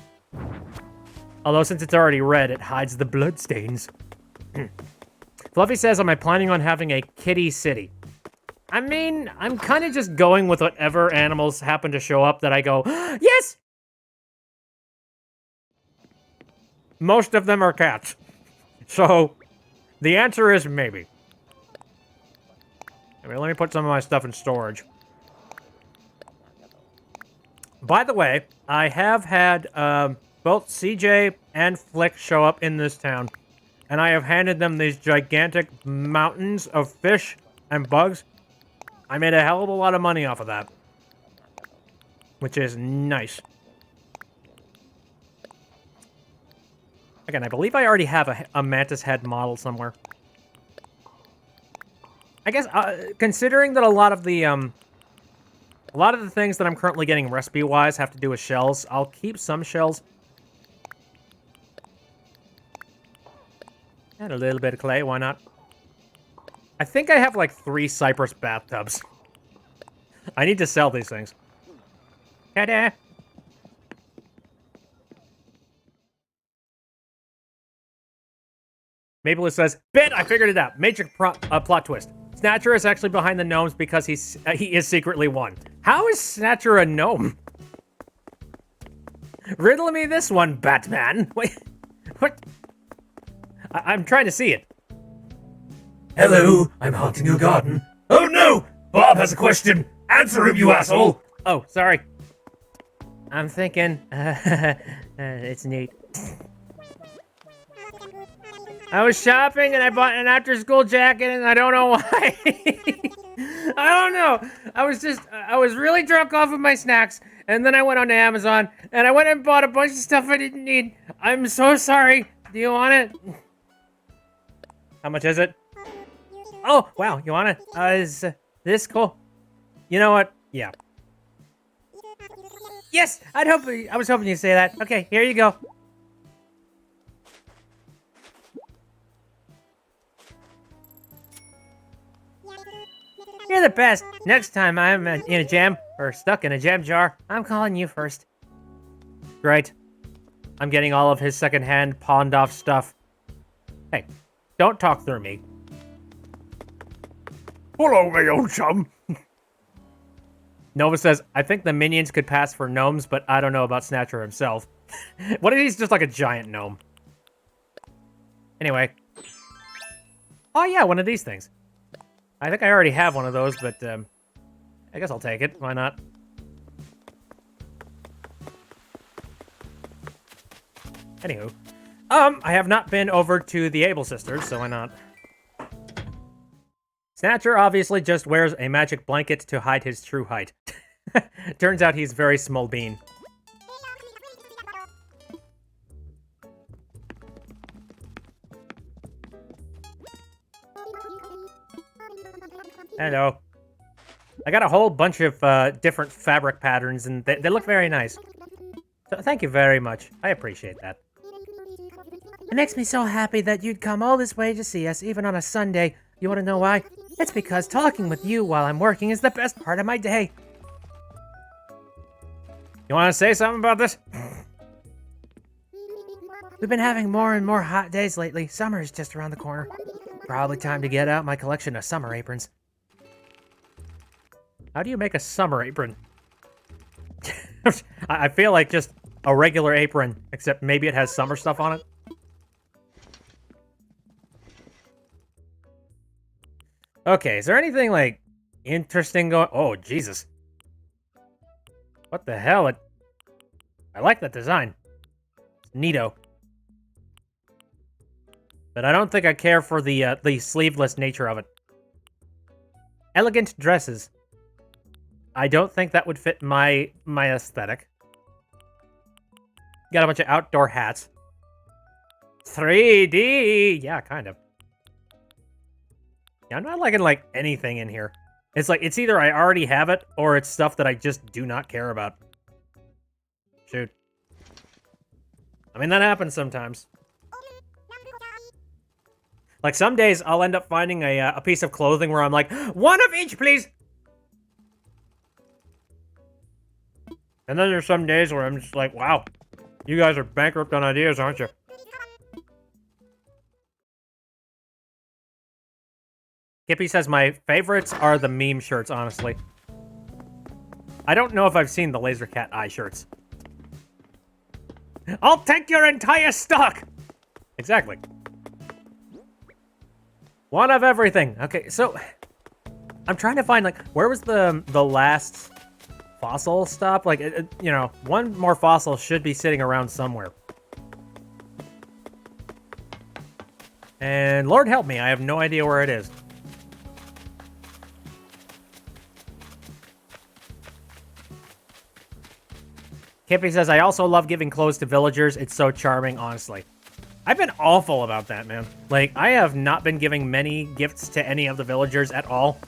Although, since it's already red, it hides the bloodstains. Fluffy says, am I planning on having a kitty city? I mean, I'm kind of just going with whatever animals happen to show up that I go, yes! Most of them are cats. So, the answer is maybe. I mean, let me put some of my stuff in storage. By the way, I have had both CJ and Flick show up in this town. And I have handed them these gigantic mountains of fish and bugs. I made a hell of a lot of money off of that. which is nice. Again, I believe I already have a mantis head model somewhere. I guess, considering that a lot of the things that I'm currently getting recipe-wise have to do with shells, I'll keep some shells. And a little bit of clay, why not? I think I have like 3 cypress bathtubs. I need to sell these things. Ta-da! Maple says, "Bit, I figured it out. Major plot twist. Snatcher is actually behind the gnomes because he is secretly one. How is Snatcher a gnome? Riddle me this one, Batman. Wait, what? I'm trying to see it. Hello, I'm haunting your garden. Oh no! Bob has a question. Answer him, you asshole! Oh, sorry. I'm thinking, it's neat. I was shopping and I bought an after-school jacket and I don't know why. I don't know. I was really drunk off of my snacks and then I went on to Amazon and I went and bought a bunch of stuff I didn't need. I'm so sorry. Do you want it? How much is it? Oh, wow. You want it? Is this cool? You know what? Yeah. Yes! I was hoping you'd say that. Okay, here you go. You're the best. Next time I'm in a jam, or stuck in a jam jar, I'm calling you first. Great. I'm getting all of his secondhand pawned off stuff. Hey, don't talk through me. Hello, my old chum. Nova says, I think the minions could pass for gnomes, but I don't know about Snatcher himself. What if he's just like a giant gnome? Anyway. Oh yeah, one of these things. I think I already have one of those, but I guess I'll take it. Why not? Anywho. I have not been over to the Able Sisters, so why not? Snatcher obviously just wears a magic blanket to hide his true height. Turns out he's very small bean. Hello. I got a whole bunch of different fabric patterns, and they look very nice. So thank you very much. I appreciate that. It makes me so happy that you'd come all this way to see us, even on a Sunday. You want to know why? It's because talking with you while I'm working is the best part of my day. You want to say something about this? We've been having more and more hot days lately. Summer is just around the corner. Probably time to get out my collection of summer aprons. How do you make a summer apron? I feel like just a regular apron, except maybe it has summer stuff on it. Okay, is there anything, like, interesting going... Oh, Jesus. What the hell? I like that design. It's neato. But I don't think I care for the sleeveless nature of it. Elegant dresses. I don't think that would fit my aesthetic. Got a bunch of outdoor hats. 3D! Yeah, kind of. Yeah, I'm not liking, like, anything in here. It's like, it's either I already have it, or it's stuff that I just do not care about. Shoot. I mean, that happens sometimes. Like, some days, I'll end up finding a piece of clothing where I'm like, one of each, please! And then there's some days where I'm just like, wow, you guys are bankrupt on ideas, aren't you? Kippy says my favorites are the meme shirts, honestly. I don't know if I've seen the Laser Cat eye shirts. I'll take your entire stock! Exactly. One of everything. Okay, so... I'm trying to find, like, where was the last fossil stop? Like, you know, one more fossil should be sitting around somewhere. And Lord help me, I have no idea where it is. Kippy says, I also love giving clothes to villagers. It's so charming, honestly. I've been awful about that, man. Like, I have not been giving many gifts to any of the villagers at all.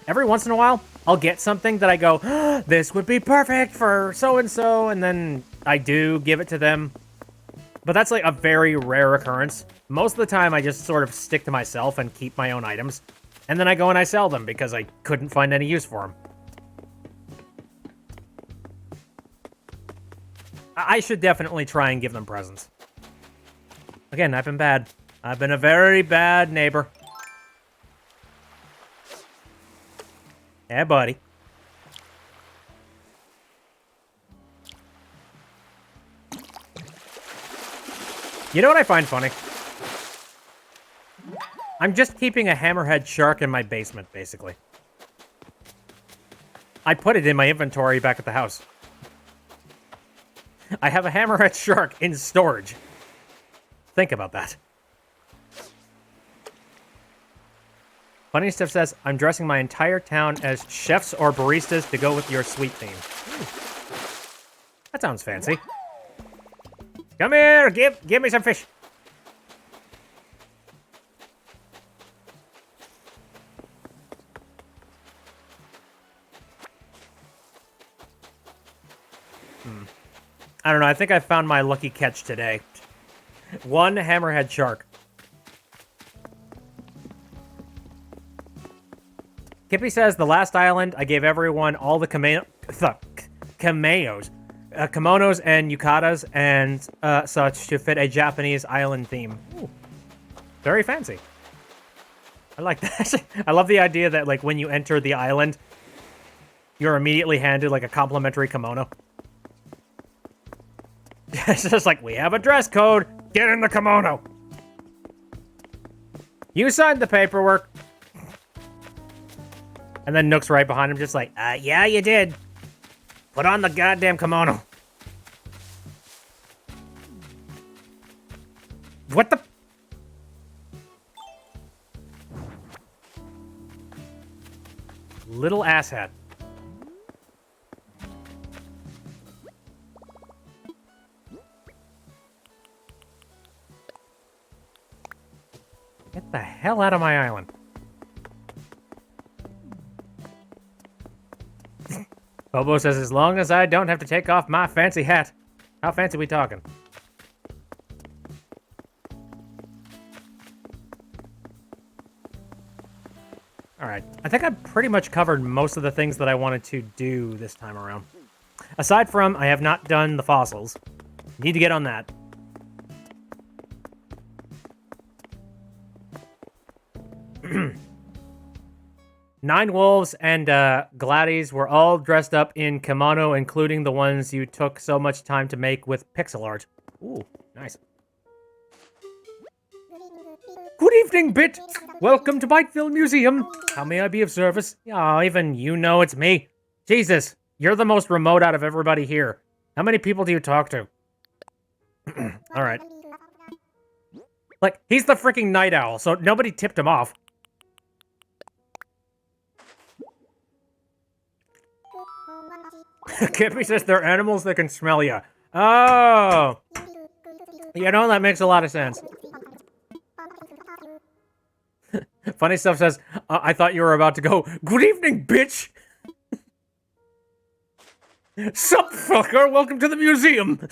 Every once in a while, I'll get something that I go, oh, this would be perfect for so-and-so, and then I do give it to them. But that's like a very rare occurrence. Most of the time, I just sort of stick to myself and keep my own items. And then I go and I sell them because I couldn't find any use for them. I should definitely try and give them presents. Again, I've been bad. I've been a very bad neighbor. Yeah, buddy. You know what I find funny? I'm just keeping a hammerhead shark in my basement, basically. I put it in my inventory back at the house. I have a hammerhead shark in storage. Think about that. Funny Stuff says, I'm dressing my entire town as chefs or baristas to go with your sweet theme. That sounds fancy. Come here, give me some fish. I don't know, I think I found my lucky catch today. One hammerhead shark. Kippy says, the last island, I gave everyone all the kimonos and yukatas and such to fit a Japanese island theme. Ooh. Very fancy. I like that. I love the idea that, like, when you enter the island, you're immediately handed, like, a complimentary kimono. It's just like, we have a dress code. Get in the kimono. You signed the paperwork. And then Nook's right behind him, just like, yeah, you did. Put on the goddamn kimono. What the? Little asshat. Get the hell out of my island. Bobo says, as long as I don't have to take off my fancy hat. How fancy we talking? Alright, I think I've pretty much covered most of the things that I wanted to do this time around. Aside from, I have not done the fossils. Need to get on that. Nine wolves and Gladys were all dressed up in kimono, including the ones you took so much time to make with pixel art. Ooh, nice. Good evening, Bit. Welcome to Biteville Museum. How may I be of service? Oh, even you know it's me. Jesus, you're the most remote out of everybody here. How many people do you talk to? Alright. Like, he's the freaking night owl, so nobody tipped him off. Kippy says they're animals that can smell you. Oh! You know, that makes a lot of sense. Funny Stuff says, I thought you were about to go, good evening, bitch! Sup, fucker? Welcome to the museum!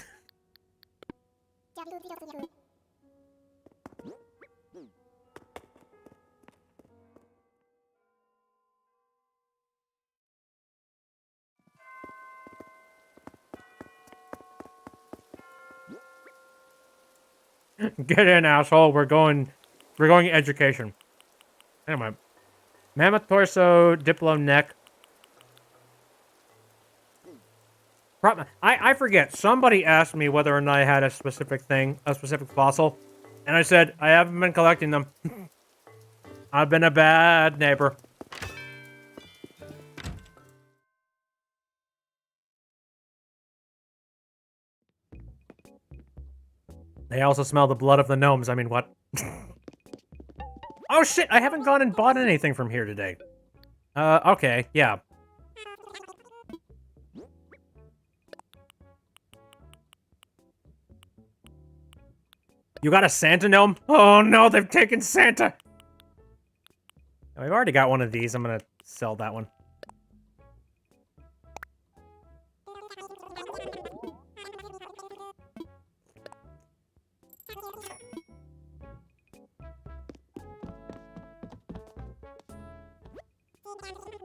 Get in, asshole. We're going education. Anyway. Mammoth torso, Diplo neck. I forget. Somebody asked me whether or not I had a specific thing, a specific fossil. And I said, I haven't been collecting them. I've been a bad neighbor. They also smell the blood of the gnomes. I mean, what? Oh shit, I haven't gone and bought anything from here today. Okay, yeah. You got a Santa gnome? Oh no, they've taken Santa! I've already got one of these. I'm gonna sell that one.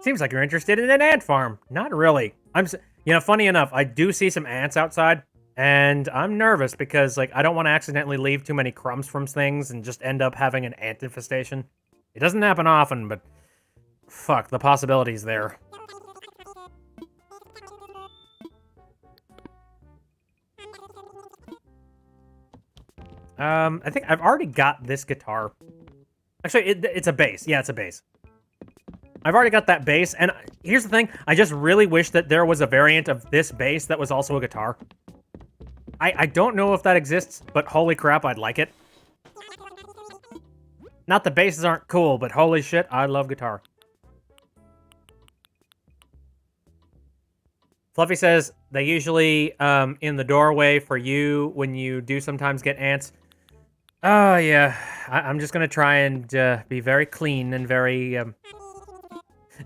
Seems like you're interested in an ant farm. Not really. You know, funny enough, I do see some ants outside, and I'm nervous because, like, I don't want to accidentally leave too many crumbs from things and just end up having an ant infestation. It doesn't happen often, but fuck, the possibility's there. I think I've already got this guitar. Actually, it's a bass. Yeah, it's a bass. I've already got that bass, and here's the thing. I just really wish that there was a variant of this bass that was also a guitar. I don't know if that exists, but holy crap, I'd like it. Not the basses aren't cool, but holy shit, I love guitar. Fluffy says, they usually in the doorway for you when you do sometimes get ants. Oh, yeah. I'm just gonna try and be very clean and very...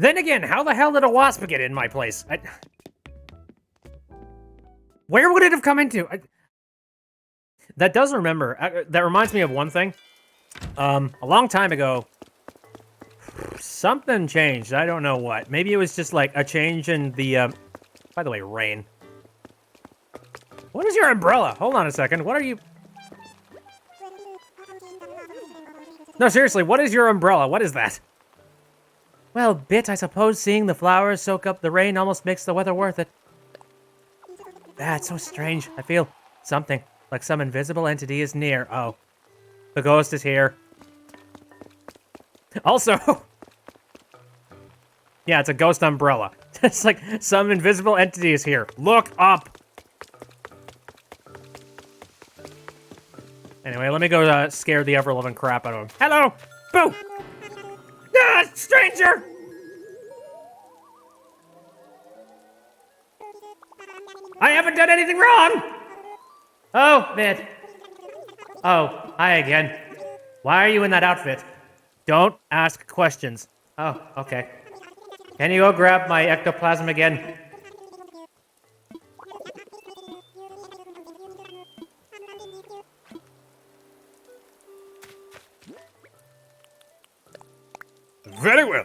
Then again, how the hell did a wasp get in my place? Where would it have come into? That reminds me of one thing. A long time ago, something changed. I don't know what. Maybe it was just like a change in the, by the way, rain. What is your umbrella? Hold on a second. What are you... No, seriously, what is your umbrella? What is that? Well, Bit, I suppose seeing the flowers soak up the rain almost makes the weather worth it. That's so strange. I feel something, like some invisible entity is near. Oh, the ghost is here. Also, yeah, it's a ghost umbrella. It's like some invisible entity is here. Look up! Anyway, let me go scare the ever-loving crap out of him. Hello! Boo! Ah, stranger! I haven't done anything wrong! Oh, Bit. Oh, hi again. Why are you in that outfit? Don't ask questions. Oh, okay. Can you go grab my ectoplasm again? Very well.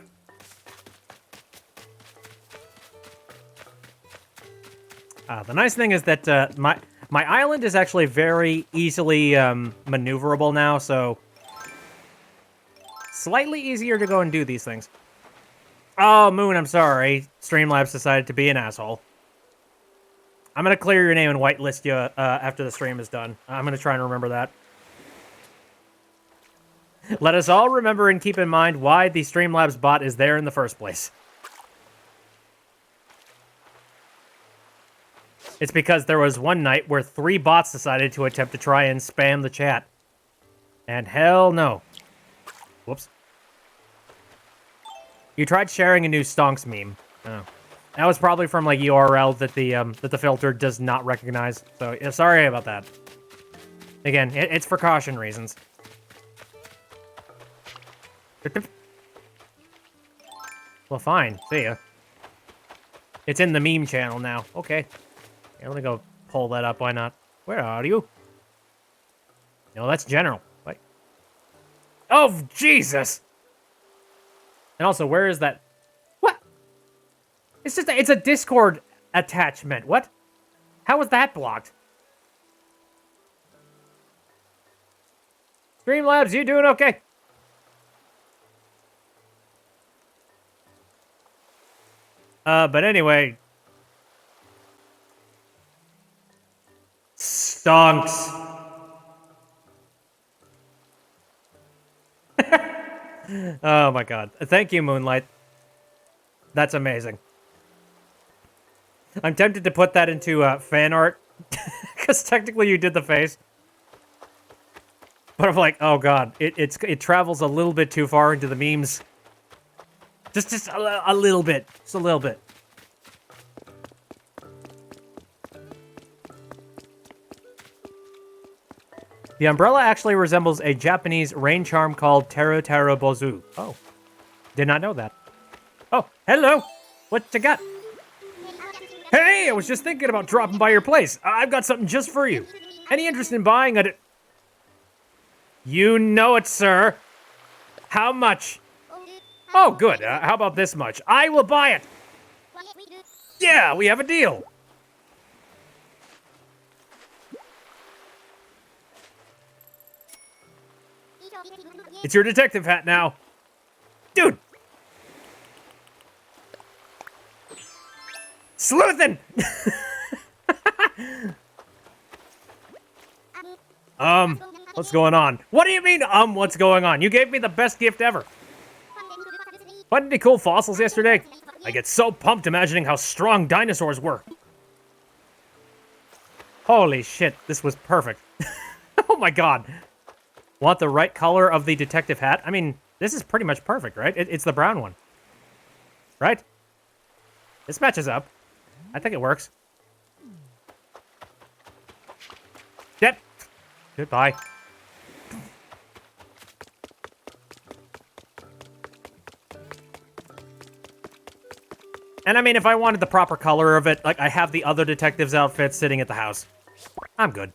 The nice thing is that my island is actually very easily maneuverable now, so slightly easier to go and do these things. Oh, Moon, I'm sorry. Streamlabs decided to be an asshole. I'm gonna clear your name and whitelist you after the stream is done. I'm gonna try and remember that. Let us all remember and keep in mind why the Streamlabs bot is there in the first place. It's because there was one night where 3 bots decided to attempt to try and spam the chat. And hell no. Whoops. You tried sharing a new Stonks meme. Oh. That was probably from, like, URL that the filter does not recognize. So, yeah, sorry about that. Again, it's for caution reasons. Well, fine. See ya. It's in the meme channel now. Okay. Here, let me go pull that up. Why not? Where are you? No, that's general. Wait. Oh, Jesus! And also, where is that? What? It's just it's a Discord attachment. What? How was that blocked? Streamlabs, you doing okay? But anyway. Stonks. Oh my god. Thank you, Moonlight. That's amazing. I'm tempted to put that into fan art. Because technically you did the face. But I'm like, oh god. It travels a little bit too far into the memes. Just a little bit. Just a little bit. The umbrella actually resembles a Japanese rain charm called Teru Teru Bozu. Oh. Did not know that. Oh, hello. What you got? Hey, I was just thinking about dropping by your place. I've got something just for you. Any interest in buying a... You know it, sir. How much? Oh, good. How about this much? I will buy it. Yeah, we have a deal. It's your detective hat now. Dude. Sleuthin'! What's going on? What do you mean, what's going on? You gave me the best gift ever. Find any cool fossils yesterday? I get so pumped imagining how strong dinosaurs were. Holy shit, this was perfect. Oh my god. Want the right color of the detective hat? I mean, this is pretty much perfect, right? It's the brown one. Right? This matches up. I think it works. Yep. Goodbye. And I mean, if I wanted the proper color of it, like I have the other detective's outfit sitting at the house. I'm good.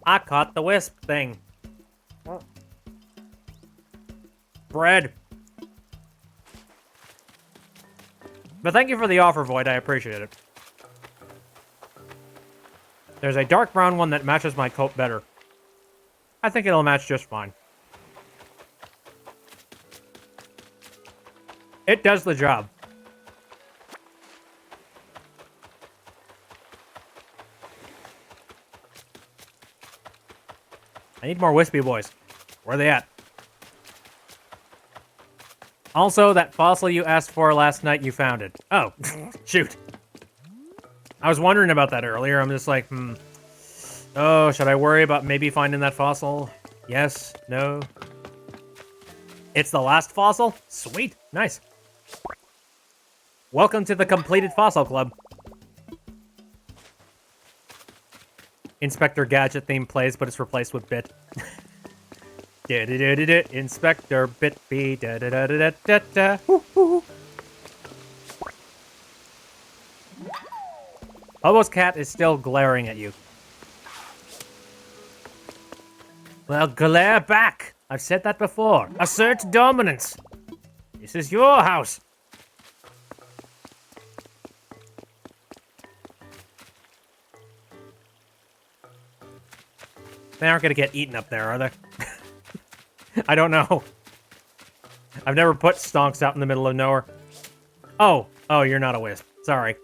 I caught the wisp thing. Bread. But thank you for the offer, Void. I appreciate it. There's a dark brown one that matches my coat better. I think it'll match just fine. It does the job. I need more wispy boys. Where are they at? Also, that fossil you asked for last night, you found it. Oh, shoot. I was wondering about that earlier. I'm just like, Oh, should I worry about maybe finding that fossil? Yes, no. It's the last fossil? Sweet, nice. Welcome to the completed fossil club. Inspector Gadget theme plays, but it's replaced with Bit. Inspector Bitby. Hobo's cat is still glaring at you. Well, glare back. I've said that before. Assert dominance. This is your house. They aren't gonna get eaten up there, are they? I don't know. I've never put stonks out in the middle of nowhere. Oh, you're not a wisp. Sorry.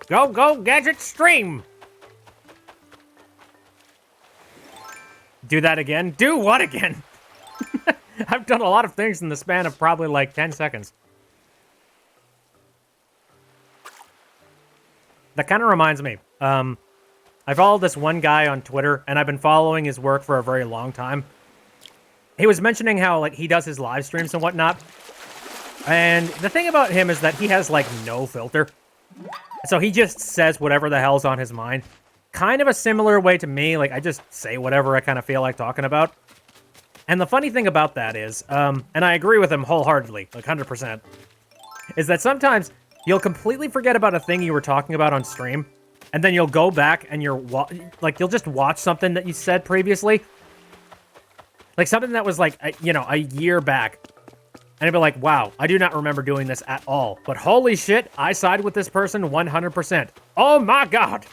Go, go, Gadget Stream! Do that again? Do what again? I've done a lot of things in the span of probably like 10 seconds. That kind of reminds me. I followed this one guy on Twitter, and I've been following his work for a very long time. He was mentioning how, like, he does his live streams and whatnot. And the thing about him is that he has, like, no filter. So he just says whatever the hell's on his mind. Kind of a similar way to me. Like, I just say whatever I kind of feel like talking about. And the funny thing about that is, and I agree with him wholeheartedly, like 100%, is that sometimes you'll completely forget about a thing you were talking about on stream, and then you'll go back and you'll just watch something that you said previously. Like something that was like, a year back. And you'll be like, wow, I do not remember doing this at all. But holy shit, I side with this person 100%. Oh my god!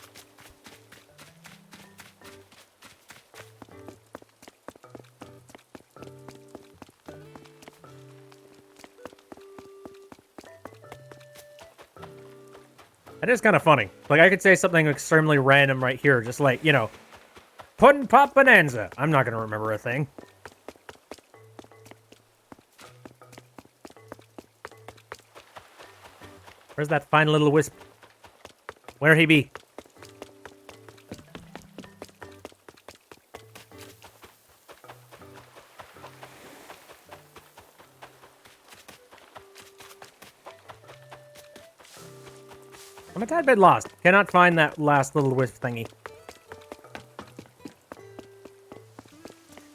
That is kind of funny. Like, I could say something extremely random right here, just like, Puddin' Pop Bonanza. I'm not going to remember a thing. Where's that fine little wisp? Where he be? I'm a tad bit lost. Cannot find that last little wisp thingy.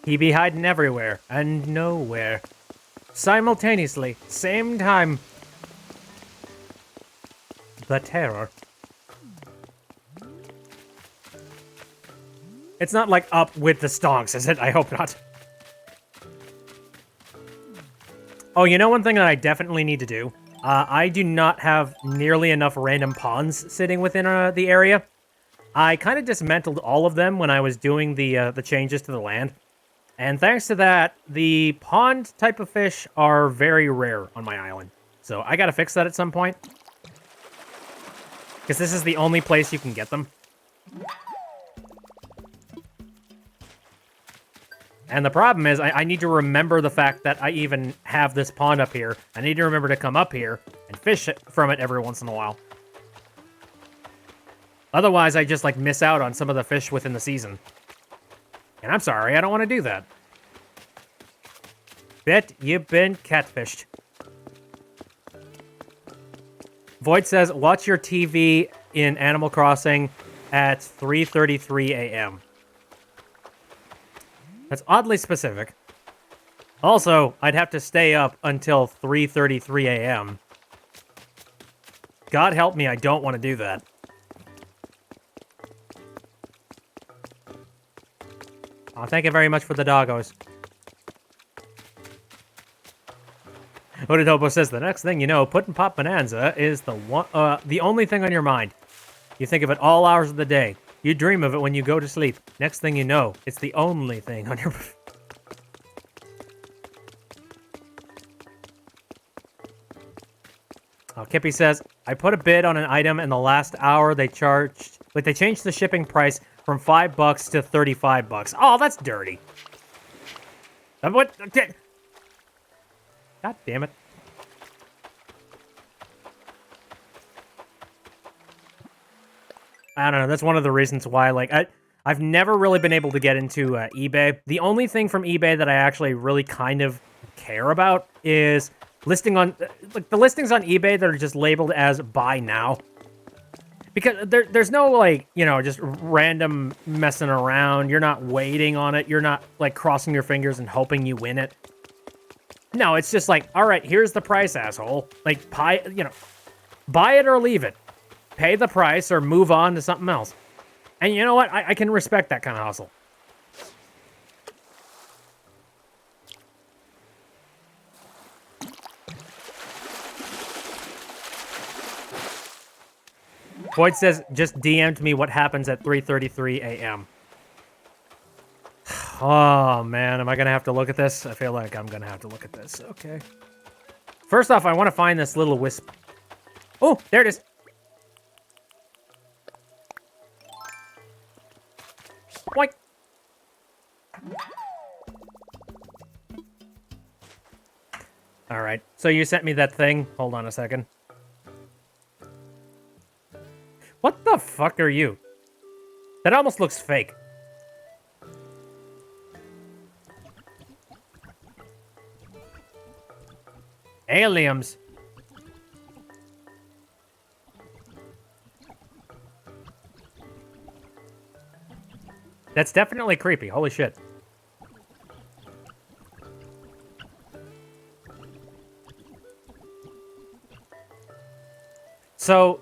He be hiding everywhere and nowhere. Simultaneously, same time. The terror. It's not like up with the stonks, is it? I hope not. Oh, you know one thing that I definitely need to do? I do not have nearly enough random ponds sitting within the area. I kind of dismantled all of them when I was doing the changes to the land. And thanks to that, the pond type of fish are very rare on my island. So I gotta fix that at some point. Because this is the only place you can get them. And the problem is, I need to remember the fact that I even have this pond up here. I need to remember to come up here and fish from it every once in a while. Otherwise, I just, like, miss out on some of the fish within the season. And I'm sorry, I don't want to do that. Bet you've been catfished. Void says, watch your TV in Animal Crossing at 3:33 a.m. That's oddly specific. Also, I'd have to stay up until 3:33 a.m. God help me, I don't want to do that. Oh, thank you very much for the doggos. Ototopo says, the next thing you know, Puddin' Pop Bonanza is the only thing on your mind. You think of it all hours of the day. You dream of it when you go to sleep. Next thing you know, it's the only thing on your... Oh, Kippy says, I put a bid on an item in the last hour they changed the shipping price from $5 to $35. Oh, that's dirty. What? God damn it. I don't know. That's one of the reasons why, like, I've never really been able to get into eBay. The only thing from eBay that I actually really kind of care about is listing on, like, the listings on eBay that are just labeled as buy now. Because there's no, like, you know, just random messing around. You're not waiting on it. You're not, like, crossing your fingers and hoping you win it. No, it's just like, all right, here's the price, asshole. Like, buy it or leave it. Pay the price or move on to something else. And you know what? I can respect that kind of hustle. Void says, just DM'd me what happens at 3:33 a.m. Oh, man. Am I going to have to look at this? I feel like I'm going to have to look at this. Okay. First off, I want to find this little wisp. Oh, there it is. Boink. All right. So you sent me that thing. Hold on a second. What the fuck are you? That almost looks fake. Aliens. That's definitely creepy. Holy shit. So,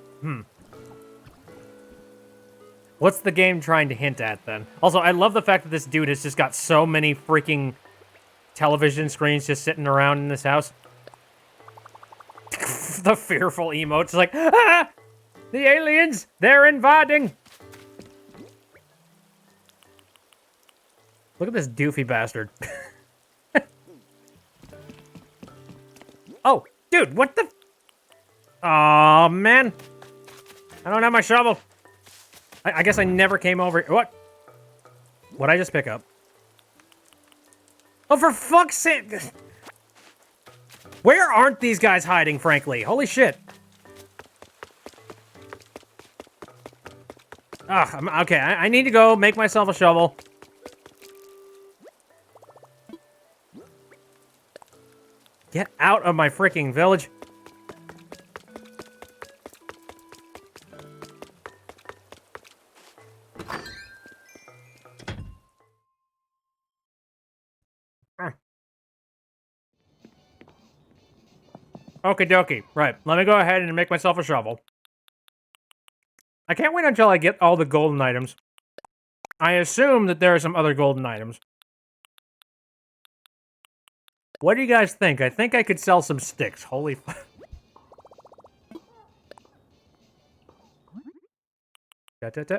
what's the game trying to hint at, then? Also, I love the fact that this dude has just got so many freaking television screens just sitting around in this house. The fearful emotes. It's like, ah! The aliens! They're invading! Look at this doofy bastard. Oh, dude, what the... Oh, man. I don't have my shovel. I guess I never came over... What? What'd I just pick up? Oh, for fuck's sake! Where aren't these guys hiding, frankly? Holy shit. Ugh, okay, I need to go make myself a shovel. Get out of my freaking village. Okie dokie. Right. Let me go ahead and make myself a shovel. I can't wait until I get all the golden items. I assume that there are some other golden items. What do you guys think? I think I could sell some sticks. Holy fuck.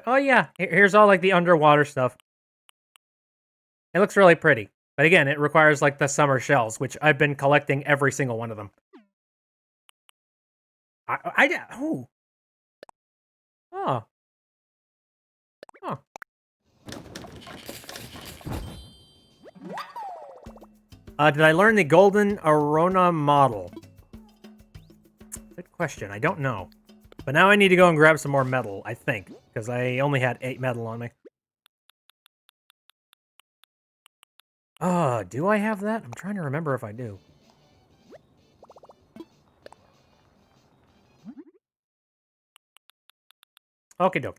Oh yeah, here's all like the underwater stuff. It looks really pretty. But again, it requires like the summer shells, which I've been collecting every single one of them. Oh. Oh. Oh. Did I learn the golden Arona model? Good question. I don't know. But now I need to go and grab some more metal, I think. Because I only had 8 metal on me. Oh, do I have that? I'm trying to remember if I do. Okie dokie.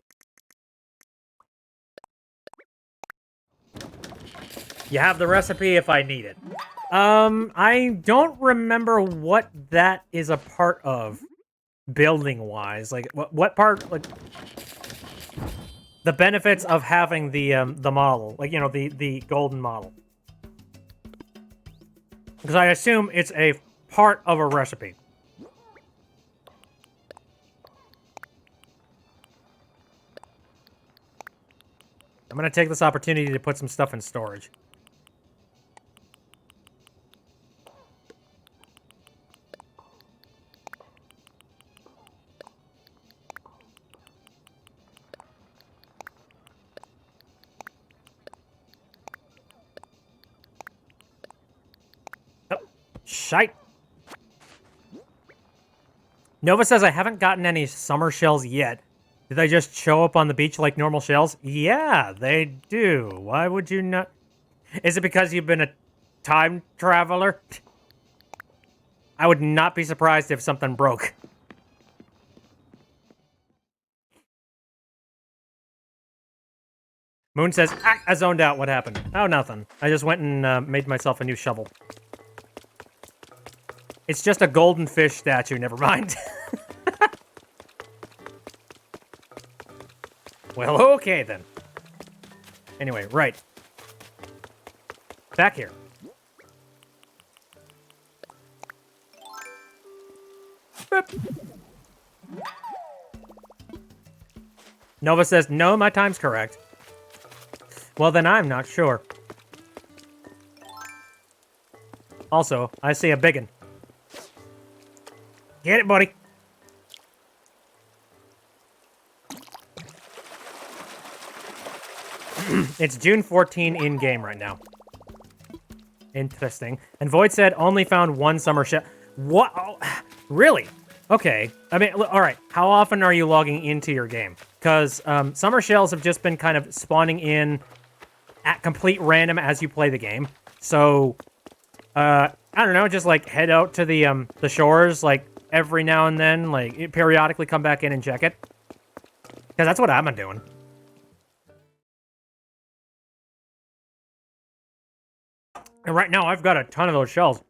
You have the recipe if I need it. I don't remember what that is a part of, building-wise. Like, what part, like... The benefits of having the model. Like, you know, the golden model. Because I assume it's a part of a recipe. I'm gonna take this opportunity to put some stuff in storage. Oh, shite. Nova says I haven't gotten any summer shells yet. Did they just show up on the beach like normal shells? Yeah, they do. Why would you not? Is it because you've been a time traveler? I would not be surprised if something broke. Moon says, I zoned out. What happened? Oh, nothing. I just went and made myself a new shovel. It's just a golden fish statue. Never mind. Well, okay then. Anyway, right. Back here. Boop. Nova says, no, my time's correct. Well, then I'm not sure. Also, I see a biggin. Get it, buddy. It's June 14 in-game right now. Interesting. And Void said only found 1 summer shell. What? Oh, really? Okay. I mean, all right. How often are you logging into your game? Because summer shells have just been kind of spawning in at complete random as you play the game. So, I don't know. Just like head out to the shores like every now and then. Like periodically come back in and check it. Because that's what I've been doing. And right now, I've got a ton of those shells.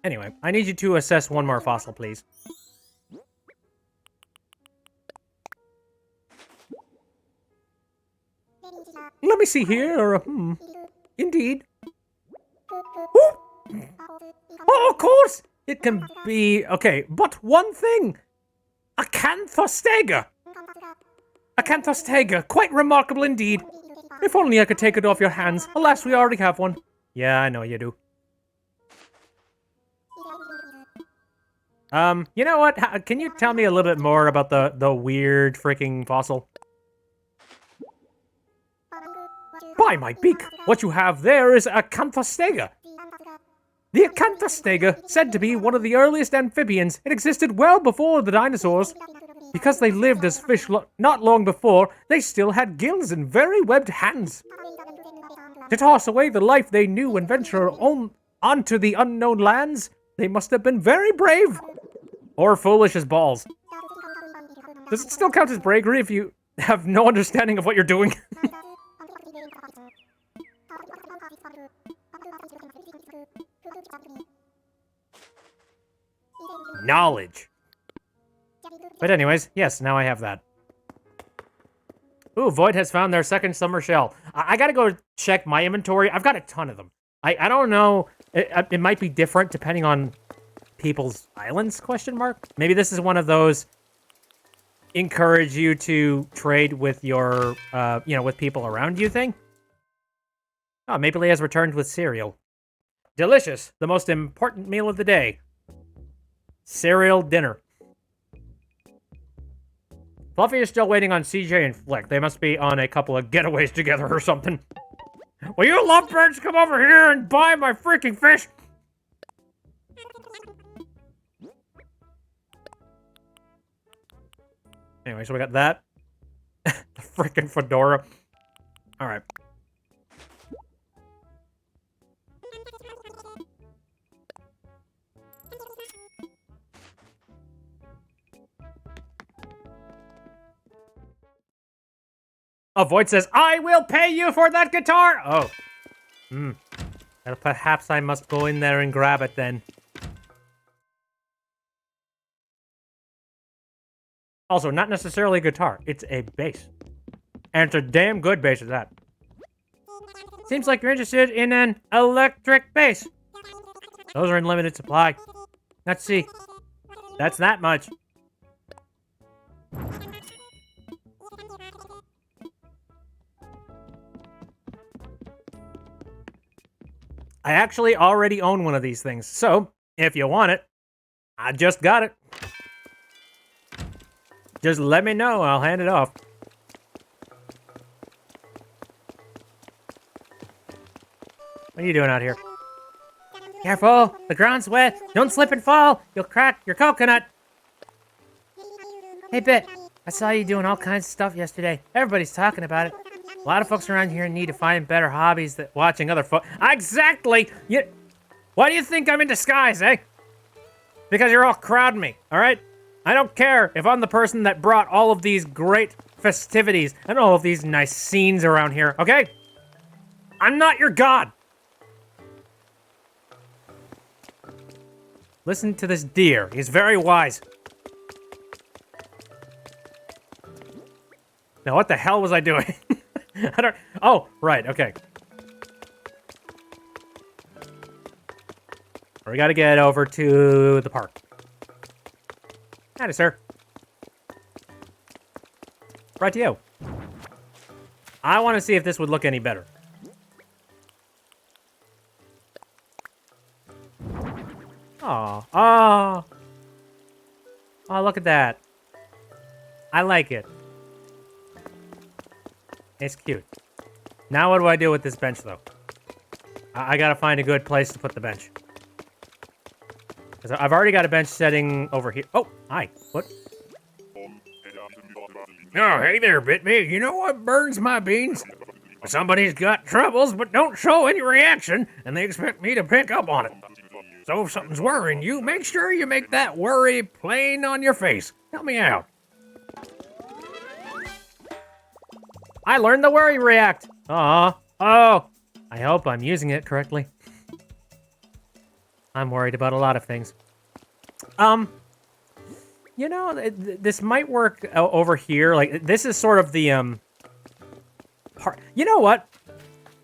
Anyway, I need you to assess one more fossil, please. Let me see here. Indeed. Ooh. Oh, of course! It can be... Okay, but one thing! Acanthostega! Acanthostega, quite remarkable indeed. If only I could take it off your hands. Alas, we already have one. Yeah, I know you do. You know what? Can you tell me a little bit more about the weird freaking fossil? By my beak, what you have there is Acanthostega. The Acanthostega, said to be one of the earliest amphibians, it existed well before the dinosaurs. Because they lived as fish not long before, they still had gills and very webbed hands. To toss away the life they knew and venture onto the unknown lands, they must have been very brave. Or foolish as balls. Does it still count as bravery if you have no understanding of what you're doing? Knowledge. But anyways, yes, now I have that. Ooh, Void has found their second summer shell. I gotta go check my inventory. I've got a ton of them. I don't know. It might be different depending on people's islands, question mark? Maybe this is one of those encourage you to trade with your, with people around you thing. Oh, Maple Lee has returned with cereal. Delicious. The most important meal of the day. Cereal dinner. Fluffy is still waiting on CJ and Flick. They must be on a couple of getaways together or something. Will you lovebirds come over here and buy my freaking fish? Anyway, so we got that. The freaking fedora. Alright. Oh, Void says, I will pay you for that guitar! Oh. Well, perhaps I must go in there and grab it then. Also, not necessarily a guitar. It's a bass. And it's a damn good bass at that. Seems like you're interested in an electric bass. Those are in limited supply. Let's see. That's that much. I actually already own one of these things, so if you want it, I just got it. Just let me know, I'll hand it off. What are you doing out here? Careful, the ground's wet. Don't slip and fall. You'll crack your coconut. Hey, Bit, I saw you doing all kinds of stuff yesterday. Everybody's talking about it. A lot of folks around here need to find better hobbies than watching other folks. Exactly! Why do you think I'm in disguise, eh? Because you're all crowding me, alright? I don't care if I'm the person that brought all of these great festivities and all of these nice scenes around here, okay? I'm not your god! Listen to this deer. He's very wise. Now, what the hell was I doing? I don't... Oh, right, okay. We gotta get over to the park. Howdy, sir. Right to you. I want to see if this would look any better. Aw. Oh. Oh, look at that. I like it. It's cute. Now what do I do with this bench, though? I gotta find a good place to put the bench. Because I've already got a bench setting over here. Oh, hi. What? Oh, hey there, Bitme. You know what burns my beans? Somebody's got troubles, but don't show any reaction, and they expect me to pick up on it. So if something's worrying you, make sure you make that worry plain on your face. Help me out. I learned the worry react. Aw. Oh. I hope I'm using it correctly. I'm worried about a lot of things. You know, this might work over here. Like, this is sort of the, part. You know what?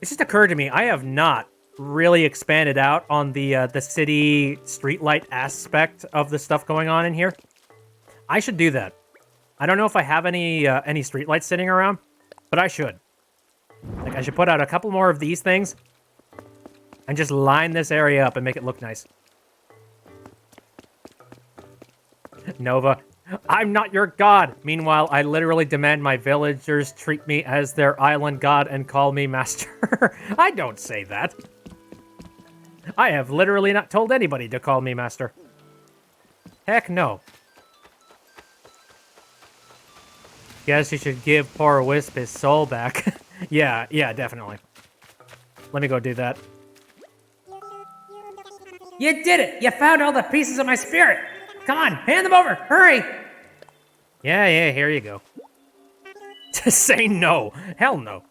It just occurred to me. I have not really expanded out on the city streetlight aspect of the stuff going on in here. I should do that. I don't know if I have any streetlights sitting around, but I should. Like, I should put out a couple more of these things and just line this area up and make it look nice. Nova, I'm not your god. Meanwhile, I literally demand my villagers treat me as their island god and call me master. I don't say that. I have literally not told anybody to call me master. Heck no. Guess you should give poor Wisp his soul back. Yeah, definitely. Let me go do that. You did it! You found all the pieces of my spirit! Come on, hand them over! Hurry! Yeah, here you go. To say no! Hell no.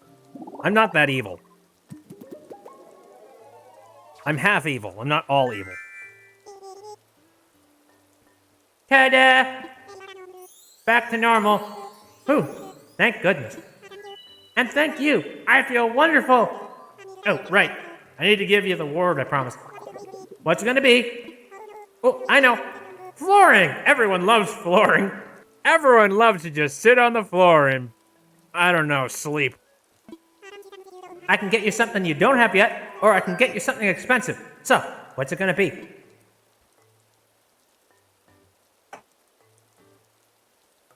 I'm not that evil. I'm half evil. I'm not all evil. Ta-da! Back to normal. Whew, thank goodness. And thank you. I feel wonderful. Oh, right. I need to give you the word I promised. What's it gonna be? Oh, I know. Flooring! Everyone loves flooring. Everyone loves to just sit on the floor and, I don't know, sleep. I can get you something you don't have yet, or I can get you something expensive. So, what's it gonna be?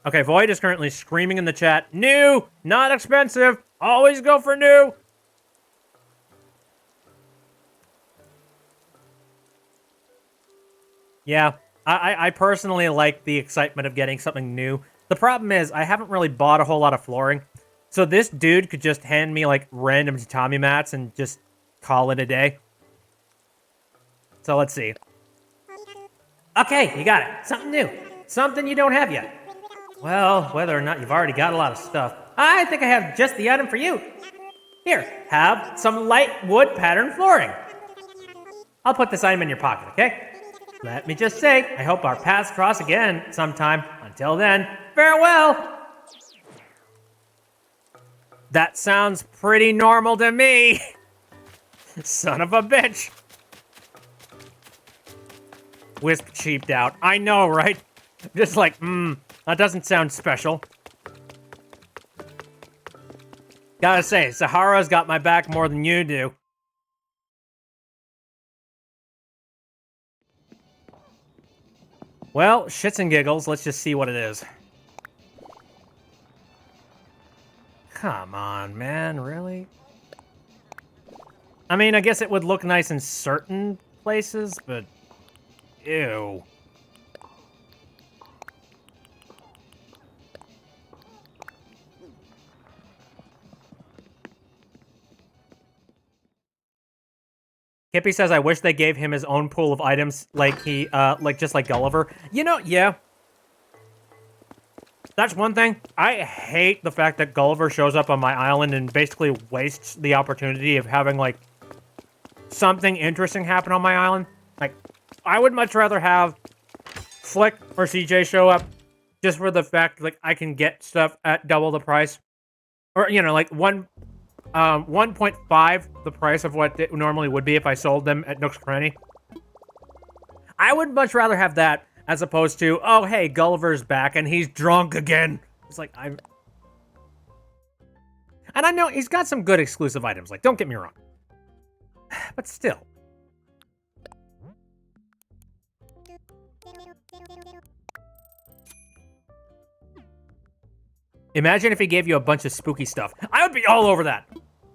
Okay, Void is currently screaming in the chat, new, not expensive, always go for new. Yeah, I personally like the excitement of getting something new. The problem is, I haven't really bought a whole lot of flooring. So this dude could just hand me, like, random tatami mats and just call it a day. So let's see. Okay, you got it. Something new. Something you don't have yet. Well, whether or not you've already got a lot of stuff, I think I have just the item for you. Here, have some light wood pattern flooring. I'll put this item in your pocket, okay? Let me just say, I hope our paths cross again sometime. Until then, farewell! That sounds pretty normal to me. Son of a bitch. Wisp cheaped out. I know, right? Just like, that doesn't sound special. Gotta say, Sahara's got my back more than you do. Well, shits and giggles, let's just see what it is. Come on, man, really? I mean, I guess it would look nice in certain places, but... ew. Kippy says, I wish they gave him his own pool of items like he, just like Gulliver. You know, yeah. That's one thing. I hate the fact that Gulliver shows up on my island and basically wastes the opportunity of having, like, something interesting happen on my island. Like, I would much rather have Flick or CJ show up just for the fact, like, I can get stuff at double the price. Or, you know, like, 1.5 the price of what it normally would be if I sold them at Nook's Cranny. I would much rather have that as opposed to, oh, hey, Gulliver's back and he's drunk again. It's like, And I know he's got some good exclusive items, like, don't get me wrong. But still. Imagine if he gave you a bunch of spooky stuff. I would be all over that.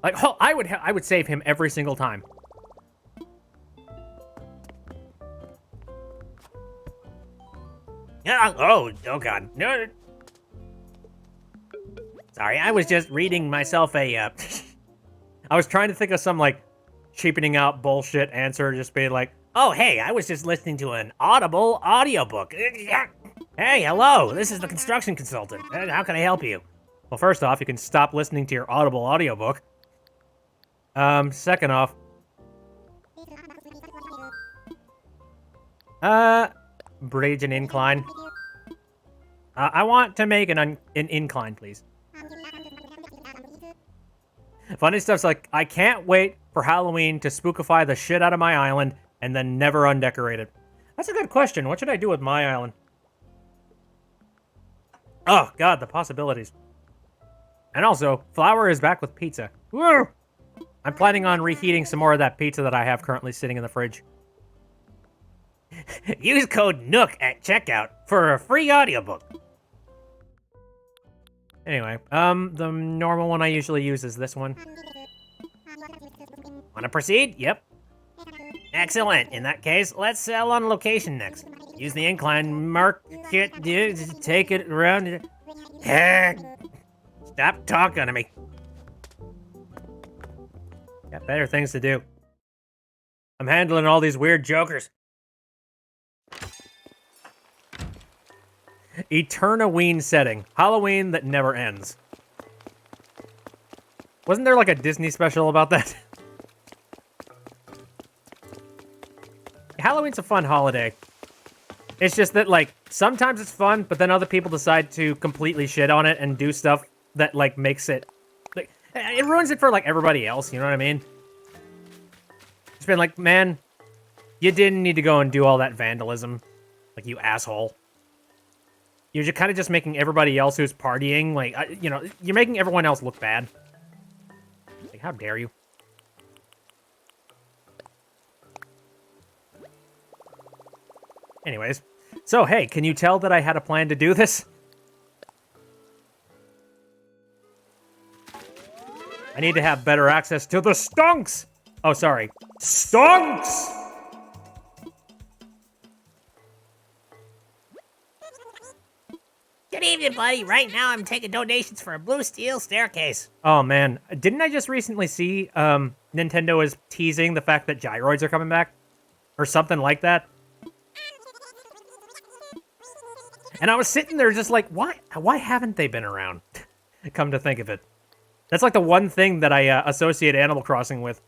Like, oh, I would save him every single time. Yeah. Oh God. No. Sorry, I was just reading myself a. I was trying to think of some like cheapening out bullshit answer, just being like, "Oh, hey, I was just listening to an Audible audiobook." Hey, hello, this is the construction consultant. How can I help you? Well, first off, you can stop listening to your Audible audiobook. Second off... bridge and incline. I want to make an incline, please. Funny stuff's like, I can't wait for Halloween to spookify the shit out of my island and then never undecorate it. That's a good question. What should I do with my island? Oh, God, the possibilities. And also, Flower is back with pizza. Woo! I'm planning on reheating some more of that pizza that I have currently sitting in the fridge. Use code NOOK at checkout for a free audiobook. Anyway, the normal one I usually use is this one. Wanna proceed? Yep. Excellent. In that case, let's sell on location next. Use the incline, mark it, take it around. Stop talking to me. Got better things to do. I'm handling all these weird jokers. Eternaween setting. Halloween that never ends. Wasn't there like a Disney special about that? Halloween's a fun holiday. It's just that, like, sometimes it's fun, but then other people decide to completely shit on it and do stuff that, like, makes it... Like, it ruins it for, like, everybody else, you know what I mean? It's been like, man, you didn't need to go and do all that vandalism. Like, you asshole. You're just kind of just making everybody else who's partying, like, you know, you're making everyone else look bad. Like, how dare you? Anyways, so hey, can you tell that I had a plan to do this? I need to have better access to the stonks! Oh, sorry. Stonks! Good evening, buddy. Right now, I'm taking donations for a blue steel staircase. Oh, man. Didn't I just recently see, Nintendo is teasing the fact that gyroids are coming back? Or something like that? And I was sitting there just like, why haven't they been around? Come to think of it. That's like the one thing that I associate Animal Crossing with.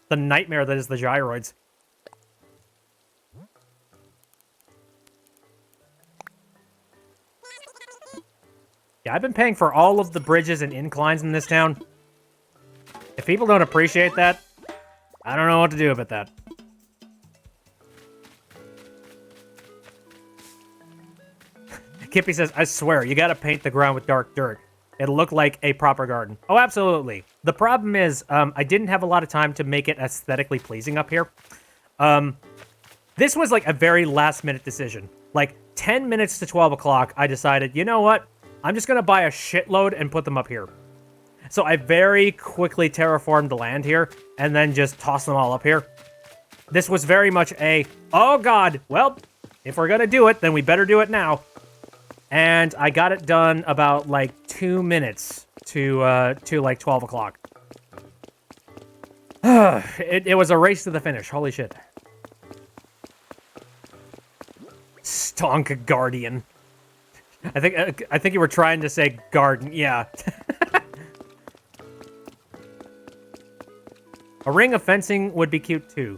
The nightmare that is the gyroids. Yeah, I've been paying for all of the bridges and inclines in this town. If people don't appreciate that, I don't know what to do about that. Kippy says, I swear, you gotta paint the ground with dark dirt. It'll look like a proper garden. Oh, absolutely. The problem is, I didn't have a lot of time to make it aesthetically pleasing up here. This was like a very last-minute decision. Like, 10 minutes to 12 o'clock, I decided, you know what? I'm just gonna buy a shitload and put them up here. So I very quickly terraformed the land here, and then just tossed them all up here. This was very much a, oh god, well, if we're gonna do it, then we better do it now. And I got it done about, like, 2 minutes to like, 12 o'clock. It was a race to the finish. Holy shit. Stonk Guardian. I think you were trying to say garden. Yeah. A ring of fencing would be cute, too.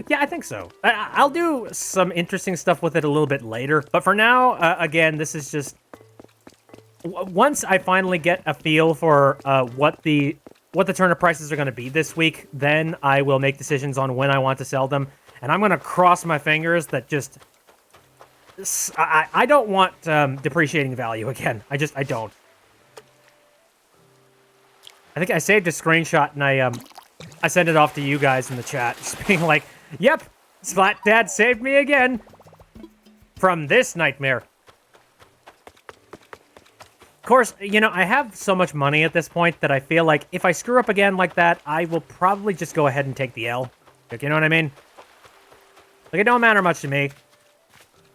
Yeah, I think so. I'll do some interesting stuff with it a little bit later. But for now, again, this is just... Once I finally get a feel for what the turnip prices are going to be this week, then I will make decisions on when I want to sell them. And I'm going to cross my fingers that just... I don't want depreciating value again. I don't. I think I saved a screenshot and I sent it off to you guys in the chat, just being like, yep, Splat Dad saved me again from this nightmare. Of course, you know, I have so much money at this point that I feel like if I screw up again like that, I will probably just go ahead and take the L. Like, you know what I mean? Like, it don't matter much to me.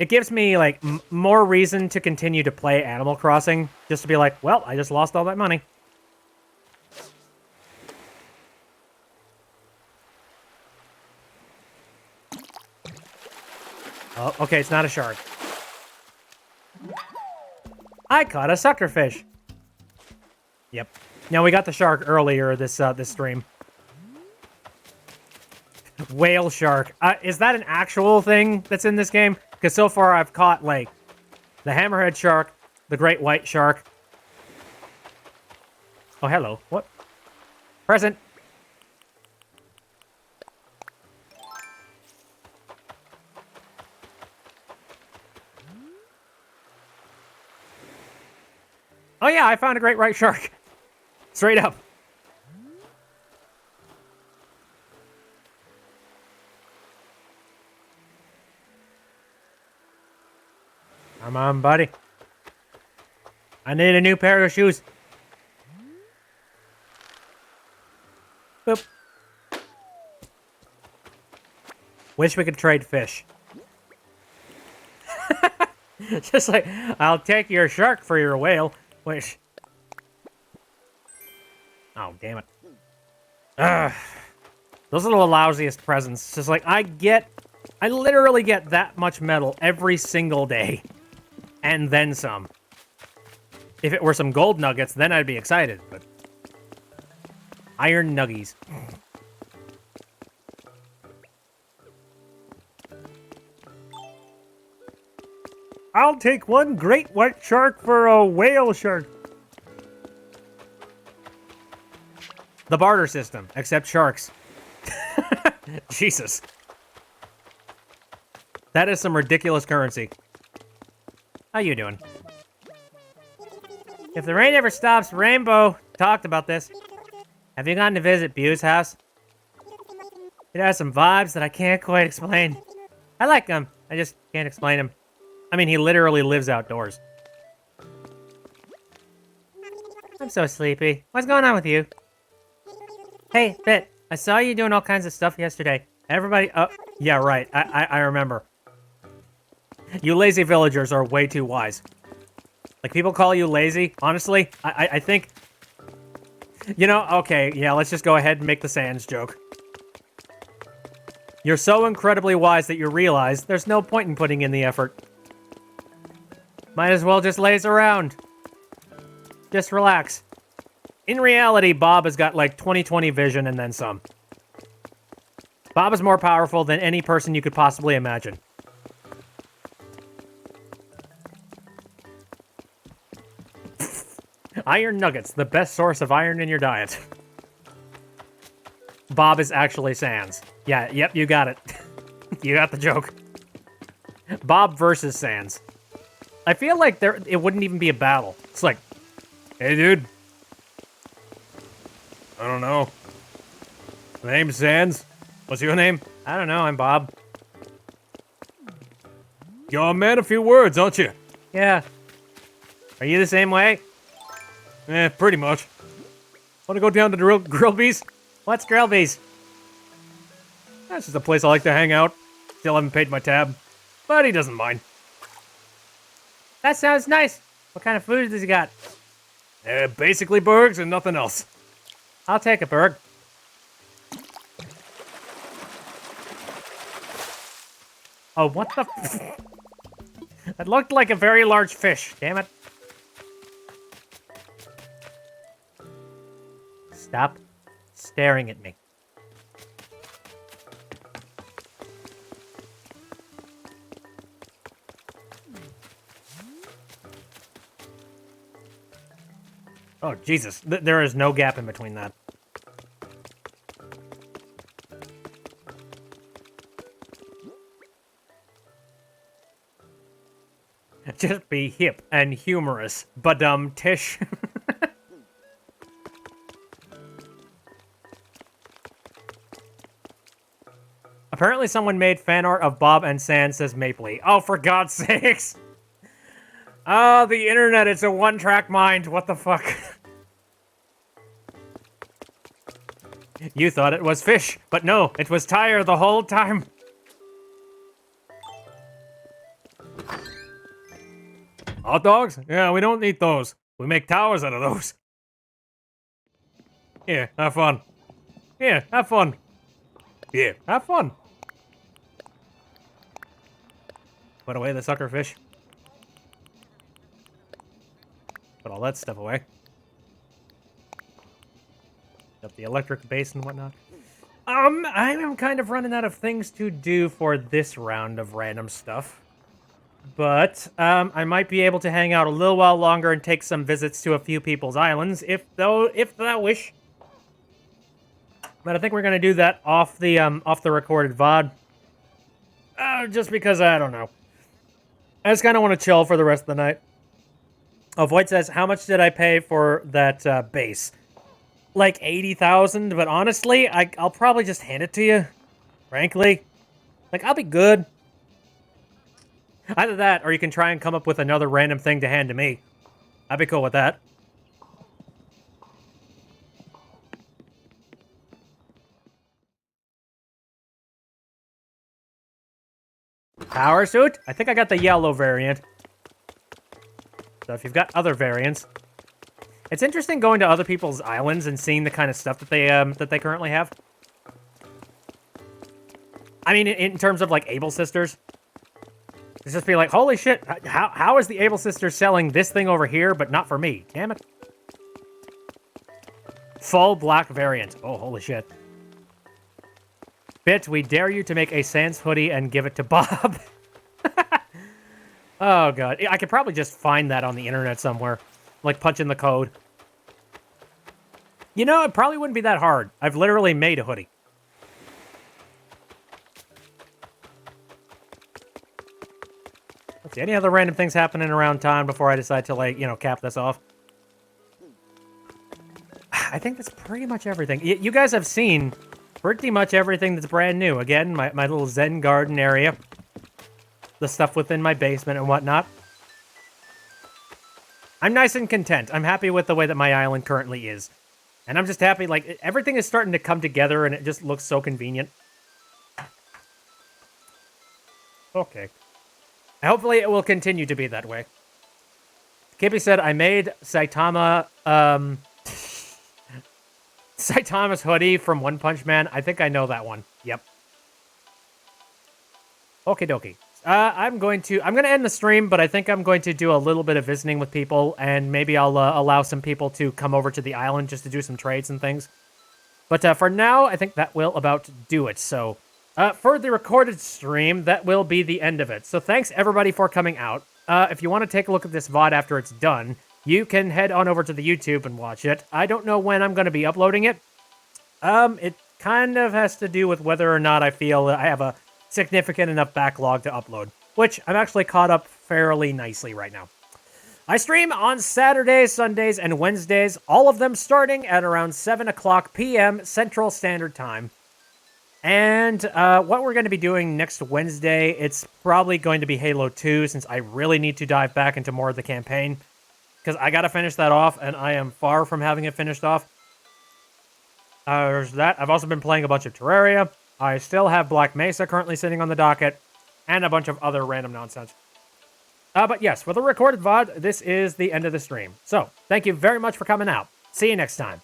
It gives me, like, more reason to continue to play Animal Crossing, just to be like, well, I just lost all that money. Oh, okay, it's not a shark. I caught a suckerfish. Yep. Now, we got the shark earlier this stream. Whale shark. Is that an actual thing that's in this game? Because so far I've caught, like, the hammerhead shark, the great white shark. Oh, hello. What? Present. Oh yeah, I found a great white shark. Straight up. Come on, buddy. I need a new pair of shoes. Boop. Wish we could trade fish. Just like, I'll take your shark for your whale. Wish. Oh, damn it. Ugh. Those are the lousiest presents. Just like, I literally get that much metal every single day. And then some. If it were some gold nuggets, then I'd be excited, but... Iron nuggies. I'll take one great white shark for a whale shark. The barter system, except sharks. Jesus. That is some ridiculous currency. How you doing? If the rain ever stops, Rainbow talked about this. Have you gotten to visit Bu's house? It has some vibes that I can't quite explain. I like him. I just can't explain him. I mean, he literally lives outdoors. I'm so sleepy. What's going on with you? Hey, Bit, I saw you doing all kinds of stuff yesterday. Everybody, yeah, right. I remember. You lazy villagers are way too wise. Like, people call you lazy. Honestly, I think... You know, okay, yeah, let's just go ahead and make the Sans joke. You're so incredibly wise that you realize there's no point in putting in the effort. Might as well just laze around. Just relax. In reality, Bob has got like 20/20 vision and then some. Bob is more powerful than any person you could possibly imagine. Iron nuggets, the best source of iron in your diet. Bob is actually Sans. Yeah, yep, you got it. You got the joke. Bob versus Sans. I feel like it wouldn't even be a battle. It's like, hey, dude. I don't know. The name's Sans. What's your name? I don't know, I'm Bob. You're a man of few words, aren't you? Yeah. Are you the same way? Pretty much. Wanna go down to the Grillby's? What's Grillby's? That's just a place I like to hang out. Still haven't paid my tab. But he doesn't mind. That sounds nice. What kind of food does he got? Basically burgers and nothing else. I'll take a burg. Oh, what the f- That looked like a very large fish. Damn it. Stop staring at me. Oh, Jesus. There is no gap in between that. Just be hip and humorous. Tish. Apparently someone made fan art of Bob and Sans, says Mapley. Oh, for God's sakes. Oh, the internet, it's a one-track mind. What the fuck? You thought it was fish, but no, it was tire the whole time. Hot dogs? Yeah, we don't eat those. We make towers out of those. Yeah, have fun. Yeah, have fun. Yeah, have fun. Put away the sucker fish. Put all that stuff away. Up the electric base and whatnot. I am kind of running out of things to do for this round of random stuff. But, I might be able to hang out a little while longer and take some visits to a few people's islands, if that wish. But I think we're gonna do that off the recorded VOD. Just because, I don't know. I just kind of want to chill for the rest of the night. Oh, Void says, how much did I pay for that, base? Like 80,000, but honestly, I'll probably just hand it to you. Frankly. Like, I'll be good. Either that, or you can try and come up with another random thing to hand to me. I'd be cool with that. Power suit? I think I got the yellow variant. So if you've got other variants. It's interesting going to other people's islands and seeing the kind of stuff that they currently have. I mean, in terms of, like, Able Sisters. It's just be like, holy shit, how is the Able Sisters selling this thing over here, but not for me? Damn it. Full black variant. Oh, holy shit. Bit, we dare you to make a Sans hoodie and give it to Bob. Oh, God. I could probably just find that on the internet somewhere. Like, punch in the code. You know, it probably wouldn't be that hard. I've literally made a hoodie. Let's see, any other random things happening around town before I decide to, like, you know, cap this off? I think that's pretty much everything. You guys have seen pretty much everything that's brand new. Again, my little Zen garden area. The stuff within my basement and whatnot. I'm nice and content. I'm happy with the way that my island currently is. And I'm just happy, like, everything is starting to come together and it just looks so convenient. Okay. Hopefully it will continue to be that way. Kippy said, I made Saitama, Saitama's hoodie from One Punch Man. I think I know that one. Yep. Okie dokie. I'm going to end the stream, but I think I'm going to do a little bit of visiting with people, and maybe I'll allow some people to come over to the island just to do some trades and things. But for now, I think that will about do it. So for the recorded stream, that will be the end of it. So thanks everybody for coming out. If you want to take a look at this VOD after it's done, you can head on over to the YouTube and watch it. I don't know when I'm going to be uploading it. It kind of has to do with whether or not I feel that I have a significant enough backlog to upload, which I'm actually caught up fairly nicely right now. I stream on Saturdays, Sundays, and Wednesdays, all of them starting at around 7 o'clock p.m. Central Standard Time. And what we're going to be doing next Wednesday, it's probably going to be Halo 2, since I really need to dive back into more of the campaign, because I got to finish that off, and I am far from having it finished off. There's that. I've also been playing a bunch of Terraria. I still have Black Mesa currently sitting on the docket, and a bunch of other random nonsense. But yes, for the recorded VOD, this is the end of the stream. So, thank you very much for coming out. See you next time.